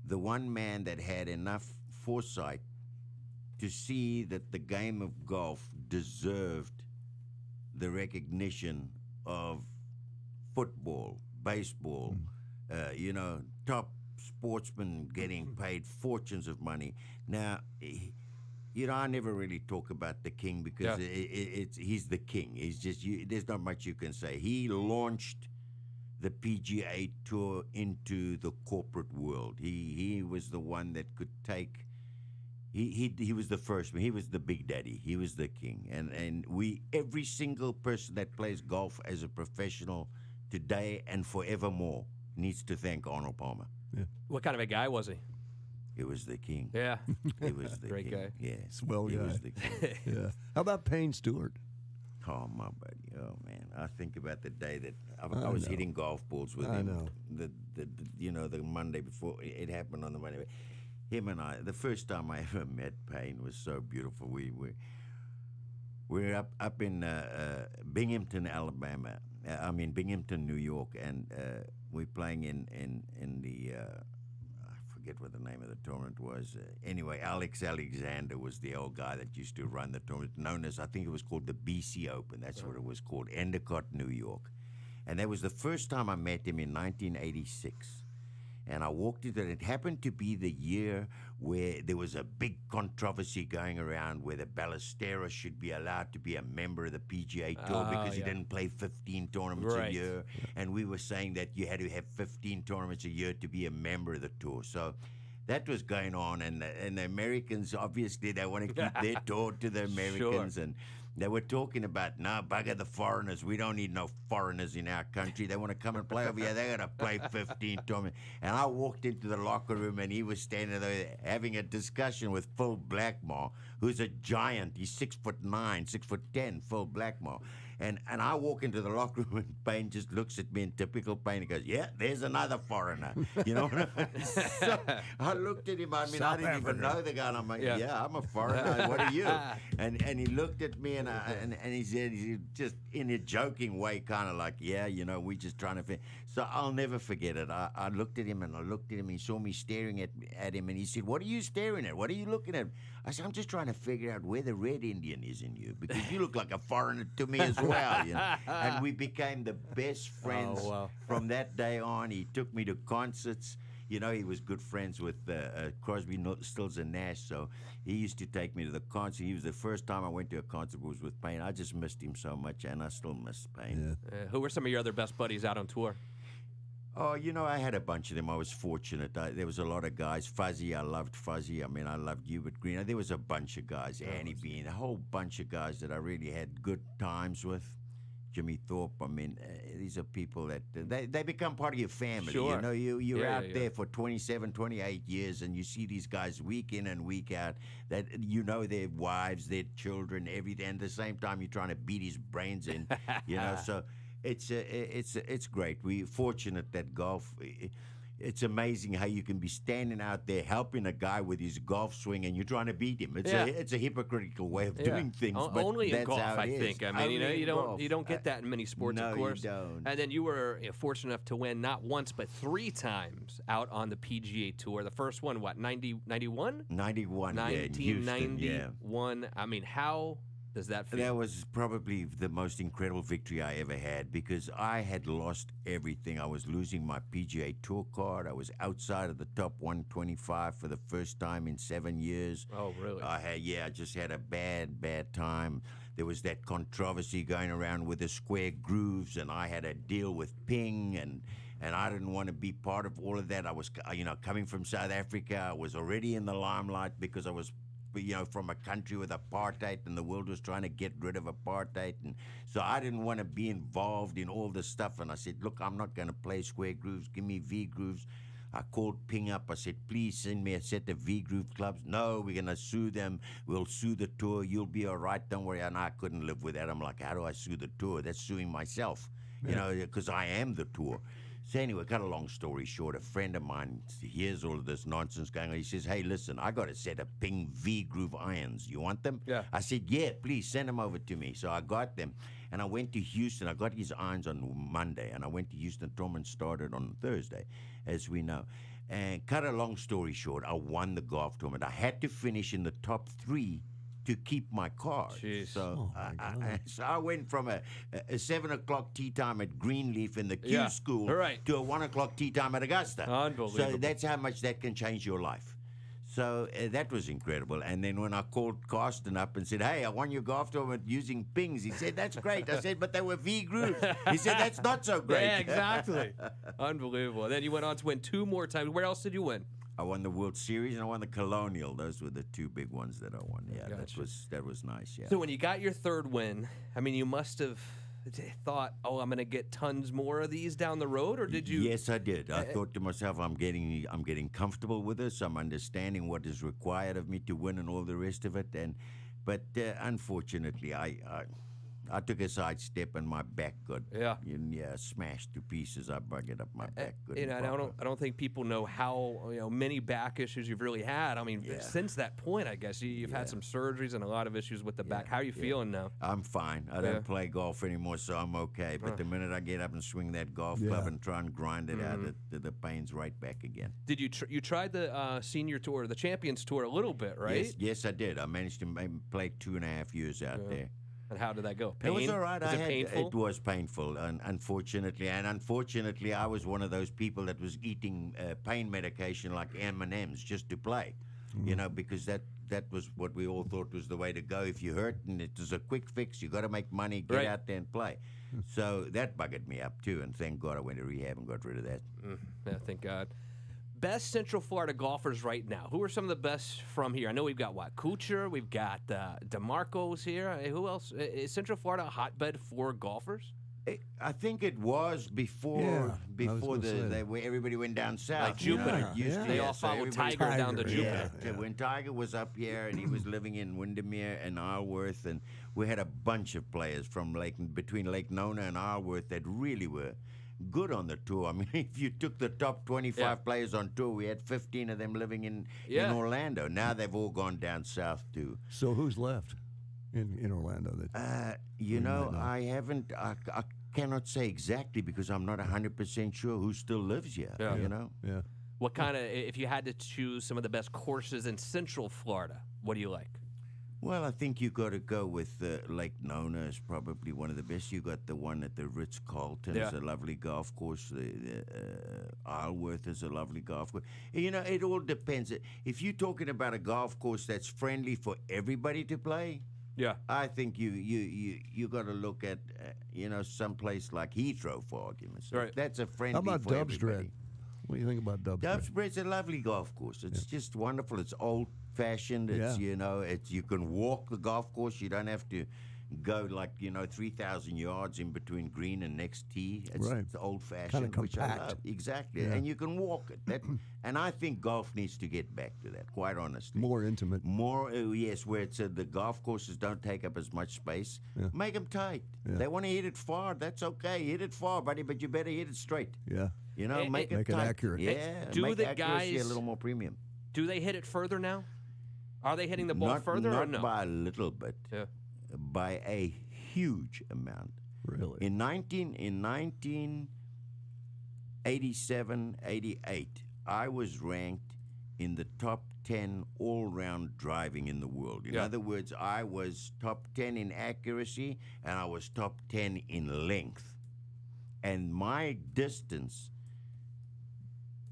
the one man that had enough foresight to see that the game of golf deserved the recognition of football, baseball, top sportsmen getting paid fortunes of money. Now, I never really talk about the king because he's the king. He's just there's not much you can say. He launched the PGA Tour into the corporate world. He was the one that could take. He was the first one. He was the big daddy. He was the king. And every single person that plays golf as a professional today and forevermore needs to thank Arnold Palmer. Yeah. What kind of a guy was he? He was the king. Yeah. He was the Great king. guy. Yeah. Swell He guy. was the king. Yeah. How about Payne Stewart? Oh, my buddy. Oh, man. I think about the day that I I was know. hitting golf balls with I him. know. The Monday before. It happened on the Monday. Him and I, the first time I ever met Payne was so beautiful. We're up in Binghamton, Alabama. Binghamton, New York, and we're playing in the I forget what the name of the tournament was. Anyway, Alex Alexander was the old guy that used to run the tournament, known as, I think it was called the BC Open. That's what it was called, Endicott, New York. And that was the first time I met him in 1986. And I walked into it. It happened to be the year where there was a big controversy going around where the Ballesteros should be allowed to be a member of the PGA Tour because he didn't play 15 tournaments a year. And we were saying that you had to have 15 tournaments a year to be a member of the tour. So that was going on. And the Americans, obviously, they want to keep their tour to the Americans. And they were talking about, no, bugger the foreigners. We don't need no foreigners in our country. They want to come and play over here. They got to play 15 tournaments. And I walked into the locker room, and he was standing there having a discussion with Phil Blackmore, who's a giant. He's 6'9", 6'10", Phil Blackmore. And I walk into the locker room, and Payne just looks at me in typical Payne and goes, yeah, there's another foreigner. You know what I mean? So I looked at him. I didn't even know the guy. And I'm like, yeah, I'm a foreigner. What are you? And he looked at me, and he said, he's just in a joking way, kind of like, yeah, we're just trying to. So I'll never forget it. I looked at him, and he saw me staring at him, and he said, what are you staring at? What are you looking at? I said, I'm just trying to figure out where the red Indian is in you, because you look like a foreigner to me as well. And we became the best friends from that day on. He took me to concerts. He was good friends with Crosby, Stills, and Nash, so he used to take me to the concert. He was the first time I went to a concert was with Payne. I just missed him so much, and I still miss Payne. Who were some of your other best buddies out on tour? Oh, I had a bunch of them. I was fortunate. There was a lot of guys. Fuzzy, I loved Fuzzy. I loved Hubert Green. There was a bunch of guys. Annie Bean, a whole bunch of guys that I really had good times with. Jimmy Thorpe. These are people that they become part of your family. Sure. You're out there for 27, 28 years, and you see these guys week in and week out. That their wives, their children, everything. And at the same time, you're trying to beat his brains in. So. It's great. We're fortunate that golf. It's amazing how you can be standing out there helping a guy with his golf swing, and you're trying to beat him. It's a hypocritical way of doing things. But only in that's golf, how it I is. think. You don't get that in many sports, no, of course. You don't. And then you were fortunate enough to win not once but 3 times out on the PGA Tour. The first one, 91? 91. 1991. Yeah. How does that feel? That was probably the most incredible victory I ever had, because I had lost everything. I was losing my PGA Tour card. I was outside of the top 125 for the first time in 7 years. Oh, really? I just had a bad time. there was that controversy going around with the square grooves, and I had a deal with Ping, and I didn't want to be part of all of that. I was, coming from South Africa. I was already in the limelight because I was, from a country with apartheid, and the world was trying to get rid of apartheid. And so I didn't want to be involved in all this stuff. And I said, look, I'm not going to play square grooves. Give me V grooves. I called Ping up. I said, please send me a set of V groove clubs. No, we're going to sue them. We'll sue the tour. You'll be all right. Don't worry. And I couldn't live with that. I'm like, how do I sue the tour? That's suing myself, because I am the tour. So anyway, cut a long story short, a friend of mine hears all of this nonsense going on. He says, hey, listen, I got a set of Ping V-Groove irons. You want them? Yeah. I said, yeah, please send them over to me. So I got them, and I went to Houston. I got his irons on Monday, and I went to Houston. Tournament started on Thursday, as we know. And cut a long story short, I won the golf tournament. I had to finish in the top 3 to keep my card. So, so I went from a 7 o'clock tee time at Greenleaf in the Q school to a 1 o'clock tee time at Augusta. Unbelievable. So that's how much that can change your life. So that was incredible. And then when I called Carsten up and said, hey, I won your golf tournament using Pings, he said, that's great. I said, but they were V grooves. He said, that's not so great. Yeah, exactly. Unbelievable. And then you went on to win 2 more times. Where else did you win? I won the World Series and I won the Colonial. Those were the 2 big ones that I won. Yeah, that was nice. Yeah. So when you got your 3rd win, I mean, you must have thought, oh, I'm going to get tons more of these down the road, or did you? Yes, I did. I thought to myself, I'm getting comfortable with this. I'm understanding what is required of me to win and all the rest of it. But unfortunately, I took a side step and my back got smashed to pieces. I buggered up my back. I don't think people know how many back issues you've really had. I mean, since that point, I guess you've had some surgeries and a lot of issues with the back. How are you feeling now? I'm fine. I don't play golf anymore, so I'm okay. But the minute I get up and swing that golf club and try and grind it out, the pain's right back again. Did you you tried the senior tour, the Champions Tour, a little bit, right? Yes, I did. I managed to play 2.5 years out there. And how did that go? It was all right. Was it painful? It was painful, unfortunately. And unfortunately, I was one of those people that was eating pain medication like M&Ms just to play, because that was what we all thought was the way to go. If you hurt and it was a quick fix, you got to make money, get out there and play. So that buggered me up too. And thank God I went to rehab and got rid of that. Yeah, thank God. Best Central Florida golfers right now. Who are some of the best from here? I know we've got Kuchar, we've got DeMarco's here. Who else? Is Central Florida a hotbed for golfers? I think it was before everybody went down south. Like Jupiter. They all followed Tiger down to Jupiter. Yeah. When Tiger was up here and he was living in Windermere and Isleworth, and we had a bunch of players from between Lake Nona and Isleworth that really were good on the tour. I mean, if you took the top 25 players on tour, we had 15 of them living in Orlando. Now they've all gone down south too. So who's left in Orlando? I haven't. I cannot say exactly because I'm not 100% sure who still lives here. Yeah. What kind of, if you had to choose some of the best courses in Central Florida, what do you like? Well, I think you got to go with Lake Nona is probably one of the best. You got the one at the Ritz-Carlton. It's a lovely golf course. The Isleworth is a lovely golf course. It all depends. If you're talking about a golf course that's friendly for everybody to play, I think you got to look at some place like Heathrow for arguments. Right. That's a friendly. How about for everybody. Dubstred? What do you think about Dubstred? Dubstred's a lovely golf course. It's just wonderful. It's old-fashioned. It's you can walk the golf course. You don't have to go 3,000 yards in between green and next tee. It's old-fashioned, kind of which I compact. love. Exactly, and you can walk it. And I think golf needs to get back to that. Quite honestly, more intimate. More, yes, where it's the golf courses don't take up as much space. Make them tight. They want to hit it far. That's okay. Hit it far, buddy, but you better hit it straight. Yeah. Make it tight. accurate. Yeah, do make the accuracy guys a little more premium. Do they hit it further now? Are they hitting the ball further not or no? by a little bit. By a huge amount. Really? In 1987, 88, I was ranked in the top 10 all-round driving in the world. In other words, I was top 10 in accuracy and I was top 10 in length. And my distance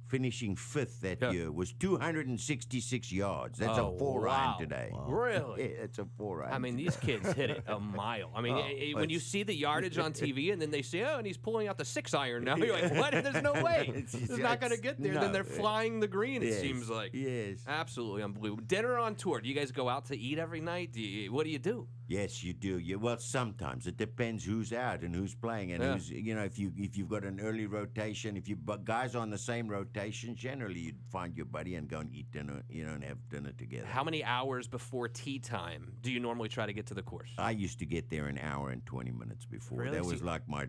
finishing 5th that year, was 266 yards. That's a 4 wow. iron today. Really? Yeah, it's a 4 iron. I mean, these kids hit it a mile. I mean, when you see the yardage on TV and then they say, oh, and he's pulling out the 6 iron now, you're like, what? There's no way. He's not going to get there. Then they're flying the green, it seems like. Yes. Absolutely unbelievable. Dinner on tour. Do you guys go out to eat every night? What do you do? Yes, you do. Well, sometimes it depends who's out and who's playing, and who's if you've got an early rotation, if you guys on the same rotation, generally you'd find your buddy and go and eat dinner, and have dinner together. How many hours before tea time do you normally try to get to the course? I used to get there an hour and 20 minutes before. Really? That was like my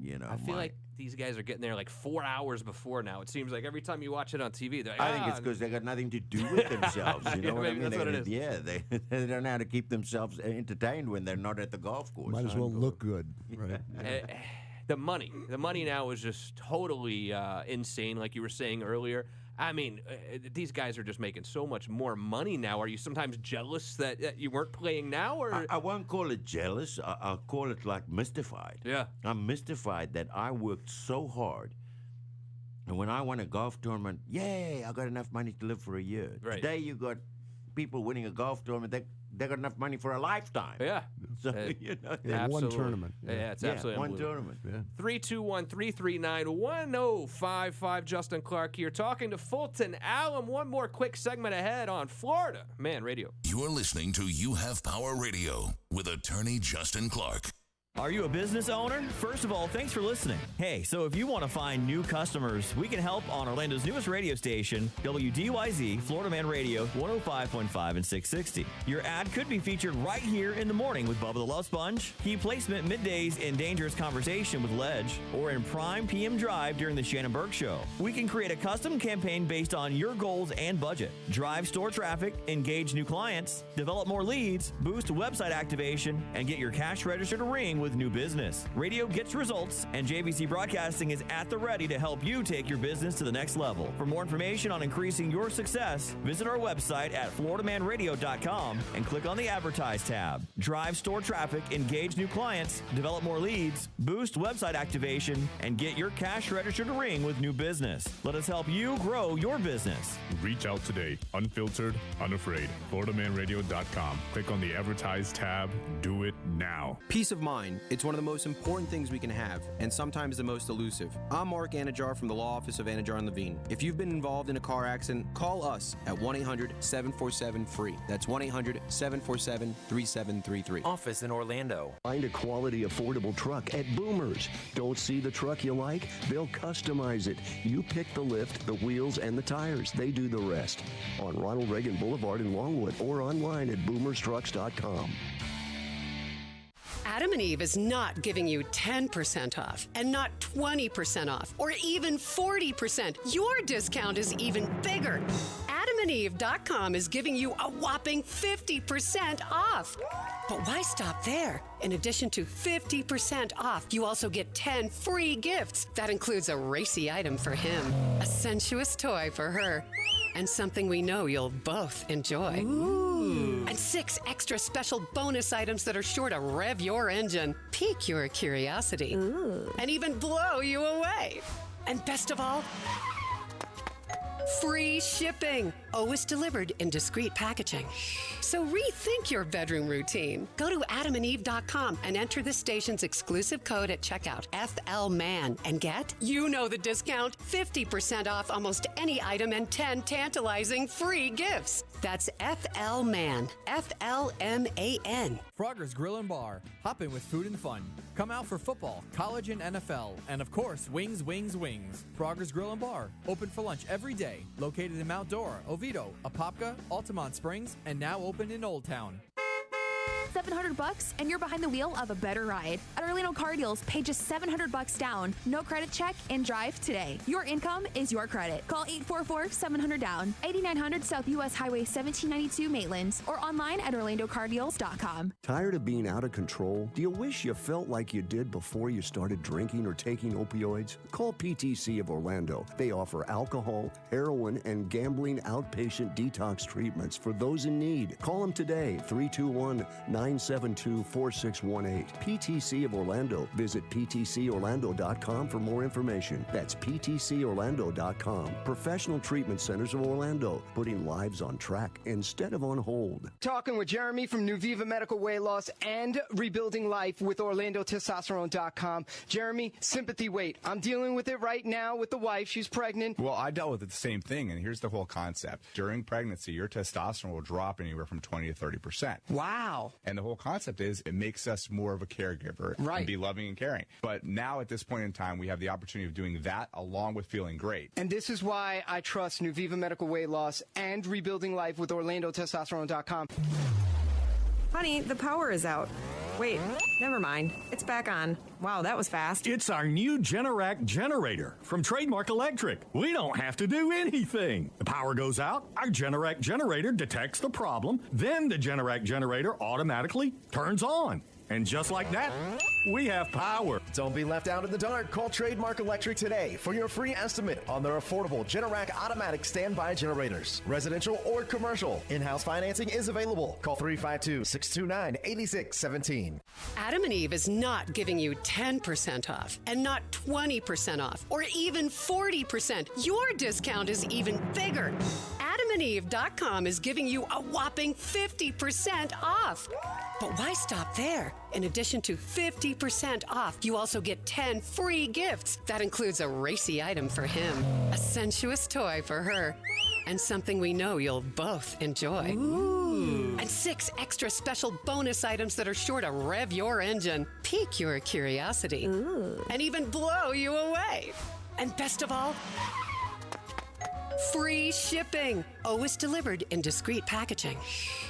I feel like these guys are getting there like 4 hours before now. It seems like every time you watch it on TV, they're like, I think it's because they got nothing to do with themselves. You know what I mean? That's what it is. Yeah, they don't know how to keep themselves entertained when they're not at the golf course. Might as well look good, right? The money now is just totally insane, like you were saying earlier. I mean, these guys are just making so much more money now. Are you sometimes jealous that you weren't playing now? Or I won't call it jealous. I'll call it like mystified. Yeah. I'm mystified that I worked so hard. And when I won a golf tournament, yay, I got enough money to live for a year. Right. Today you got people winning a golf tournament, they got enough money for a lifetime. Yeah. So, one tournament. Yeah, it's absolutely one unbelievable. tournament. 321-339-1055. Justin Clark here, talking to Fulton Allen. One more quick segment ahead on Florida Man Radio. You're listening to You Have Power Radio with attorney Justin Clark. Are you a business owner? First of all, thanks for listening. Hey, so if you want to find new customers, we can help on Orlando's newest radio station, WDYZ, Florida Man Radio, 105.5 and 660. Your ad could be featured right here in the morning with Bubba the Love Sponge, key placement middays in Dangerous Conversation with Ledge, or in prime PM drive during the Shannon Burke Show. We can create a custom campaign based on your goals and budget. Drive store traffic, engage new clients, develop more leads, boost website activation, and get your cash register to ring with new business. Radio gets results, and JVC Broadcasting is at the ready to help you take your business to the next level. For more information on increasing your success, visit our website at floridamanradio.com and click on the Advertise tab. Drive store traffic, engage new clients, develop more leads, boost website activation, and get your cash register to ring with new business. Let us help you grow your business. Reach out today, unfiltered, unafraid. FloridaManRadio.com. Click on the Advertise tab. Do it now. Peace of mind. It's one of the most important things we can have, and sometimes the most elusive. I'm Mark Anajar from the Law Office of Anajar and Levine. If you've been involved in a car accident, call us at 1-800-747-FREE. That's 1-800-747-3733. Office in Orlando. Find a quality, affordable truck at Boomers. Don't see the truck you like? They'll customize it. You pick the lift, the wheels, and the tires. They do the rest. On Ronald Reagan Boulevard in Longwood or online at boomerstrucks.com. Adam and Eve is not giving you 10% off and not 20% off or even 40%. Your discount is even bigger. AdamandEve.com is giving you a whopping 50% off. But why stop there? In addition to 50% off, you also get 10 free gifts. That includes a racy item for him, a sensuous toy for her, and something we know you'll both enjoy. Ooh. And 6 extra special bonus items that are sure to rev your engine, pique your curiosity, and even blow you away. And best of all, free shipping. Always delivered in discreet packaging. So rethink your bedroom routine. Go to adamandeve.com and enter this station's exclusive code at checkout, FLMAN, and get, you know the discount, 50% off almost any item and 10 tantalizing free gifts. That's FLMAN, FLMAN. Frogger's Grill and Bar. Hop in with food and fun. Come out for football, college and NFL, and of course, wings, wings, wings. Frogger's Grill and Bar. Open for lunch every day. Located in Mount Dora, Oviedo, Apopka, Altamont Springs, and now open in Old Town. $700 and you're behind the wheel of a better ride. At Orlando Car Deals, pay just $700 down. No credit check and drive today. Your income is your credit. Call 844-700-DOWN, 8900 South US Highway 1792 Maitland, or online at orlandocardeals.com. Tired of being out of control? Do you wish you felt like you did before you started drinking or taking opioids? Call PTC of Orlando. They offer alcohol, heroin, and gambling outpatient detox treatments for those in need. Call them today, 321-9 972-4618. PTC of Orlando. Visit ptcorlando.com for more information. That's ptcorlando.com. Professional Treatment Centers of Orlando, putting lives on track instead of on hold. Talking with Jeremy from Nuviva Medical Weight Loss and Rebuilding Life with OrlandoTestosterone.com. Jeremy, sympathy weight. I'm dealing with it right now with the wife. She's pregnant. Well, I dealt with it the same thing, and here's the whole concept. During pregnancy, your testosterone will drop anywhere from 20 to 30%. Wow. And the whole concept is it makes us more of a caregiver and be loving and caring. But now at this point in time, we have the opportunity of doing that along with feeling great. And this is why I trust Nuviva Medical Weight Loss and Rebuilding Life with OrlandoTestosterone.com. Honey, the power is out. Wait, never mind. It's back on. Wow, that was fast. It's our new Generac generator from Trademark Electric. We don't have to do anything. The power goes out, our Generac generator detects the problem, then the Generac generator automatically turns on. And just like that, we have power. Don't be left out in the dark. Call Trademark Electric today for your free estimate on their affordable Generac automatic standby generators. Residential or commercial. In-house financing is available. Call 352-629-8617. Adam and Eve is not giving you 10% off and not 20% off or even 40%. Your discount is even bigger. AdamandEve.com is giving you a whopping 50% off. But why stop there? In addition to 50% off, you also get 10 free gifts. That includes a racy item for him, a sensuous toy for her, and something we know you'll both enjoy. Ooh. And 6 extra special bonus items that are sure to rev your engine, pique your curiosity, and even blow you away. And best of all, free shipping. Always delivered in discreet packaging.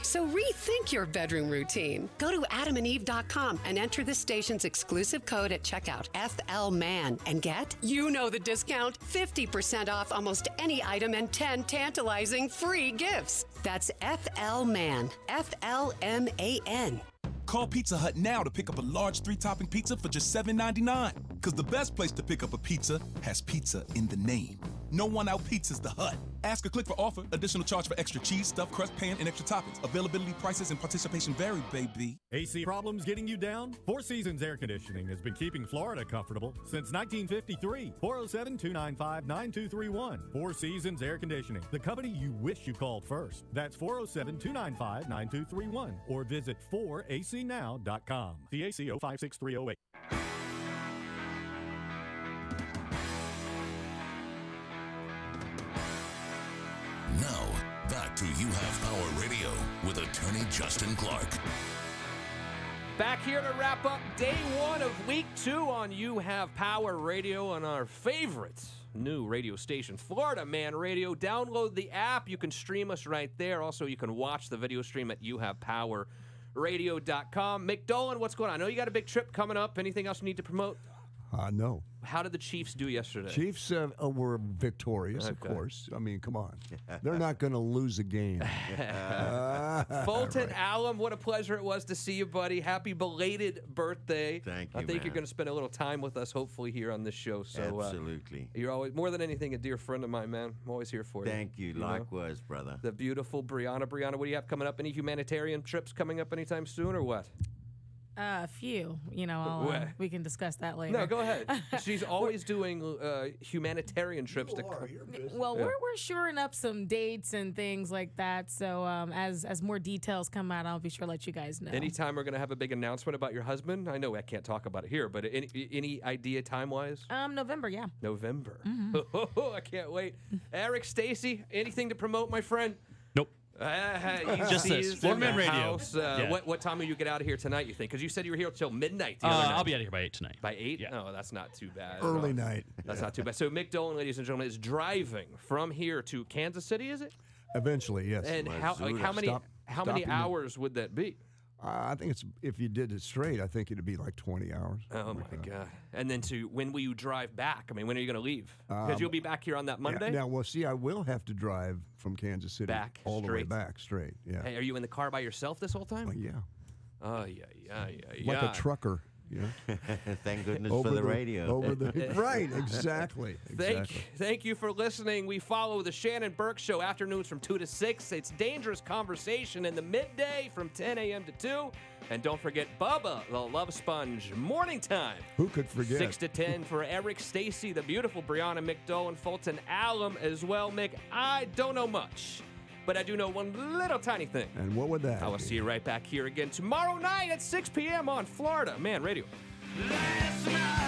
So rethink your bedroom routine. Go to adamandeve.com and enter this station's exclusive code at checkout, FLMAN, and get, you know the discount, 50% off almost any item and 10 tantalizing free gifts. That's FLMAN, FLMAN. Call Pizza Hut now to pick up a large 3-topping pizza for just $7.99. Because the best place to pick up a pizza has pizza in the name. No one out pizzas the Hut. Ask or click for offer. Additional charge for extra cheese, stuffed crust, pan, and extra toppings. Availability, prices, and participation vary, baby. AC problems getting you down? Four Seasons Air Conditioning has been keeping Florida comfortable since 1953. 407-295-9231. Four Seasons Air Conditioning, the company you wish you called first. That's 407-295-9231. Or visit 4acnow.com. CAC 056308. Now, back to You Have Power Radio with attorney Justin Clark. Back here to wrap up day 1 of week 2 on You Have Power Radio on our favorite new radio station, Florida Man Radio. Download the app. You can stream us right there. Also, you can watch the video stream at youhavepowerradio.com. Mick Dolan, what's going on? I know you got a big trip coming up. Anything else you need to promote? No. How did the Chiefs do yesterday? Chiefs were victorious, of course. I mean, come on. They're not going to lose a game. Fulton Alum, what a pleasure it was to see you, buddy. Happy belated birthday. Thank you, I think man. you're going to spend a little time with us, hopefully, here on this show. So, Absolutely. You're always, more than anything, a dear friend of mine, man. I'm always here for you. Thank you. Likewise, brother. The beautiful Briana. Briana, what do you have coming up? Any humanitarian trips coming up anytime soon or what? A few. You know, we can discuss that later. No, go ahead. She's always doing humanitarian trips. Well, we're shoring up some dates and things like that. So as more details come out, I'll be sure to let you guys know. Anytime we're going to have a big announcement about your husband? I know I can't talk about it here, but any idea time-wise? November, yeah. November. I can't wait. Eric, Stacy, anything to promote, my friend? Just this. Florida Man Radio. What time will you get out of here tonight, you think? Because you said you were here till midnight the other night. I'll be out of here by 8 tonight. By 8? Yeah. No, that's not too bad. Early night. That's not too bad. So Mick Dolan, ladies and gentlemen, is driving from here to Kansas City, is it? Eventually, yes. And how many hours would that be? I think it's, if you did it straight, I think it'd be like 20 hours. Oh, my God. And then when will you drive back? I mean, when are you going to leave? Because you'll be back here on that Monday? Yeah, well, see, I will have to drive from Kansas City all the way back straight. Yeah. Hey, are you in the car by yourself this whole time? Yeah. Oh, yeah. Like a trucker. You know? Thank goodness for the radio. Right, exactly. Thank you for listening. We follow the Shannon Burke Show afternoons from 2 to 6. It's Dangerous Conversation in the midday from 10 a.m. to 2. And don't forget Bubba, the Love Sponge, morning time. Who could forget? 6 to 10 for Eric, Stacy, the beautiful Briana, Mick, Dolan, Fulton, Alum as well. Mick, I don't know much, but I do know one little tiny thing. And what would that I will see you right back here again tomorrow night at 6 p.m. on Florida Man Radio. Last night.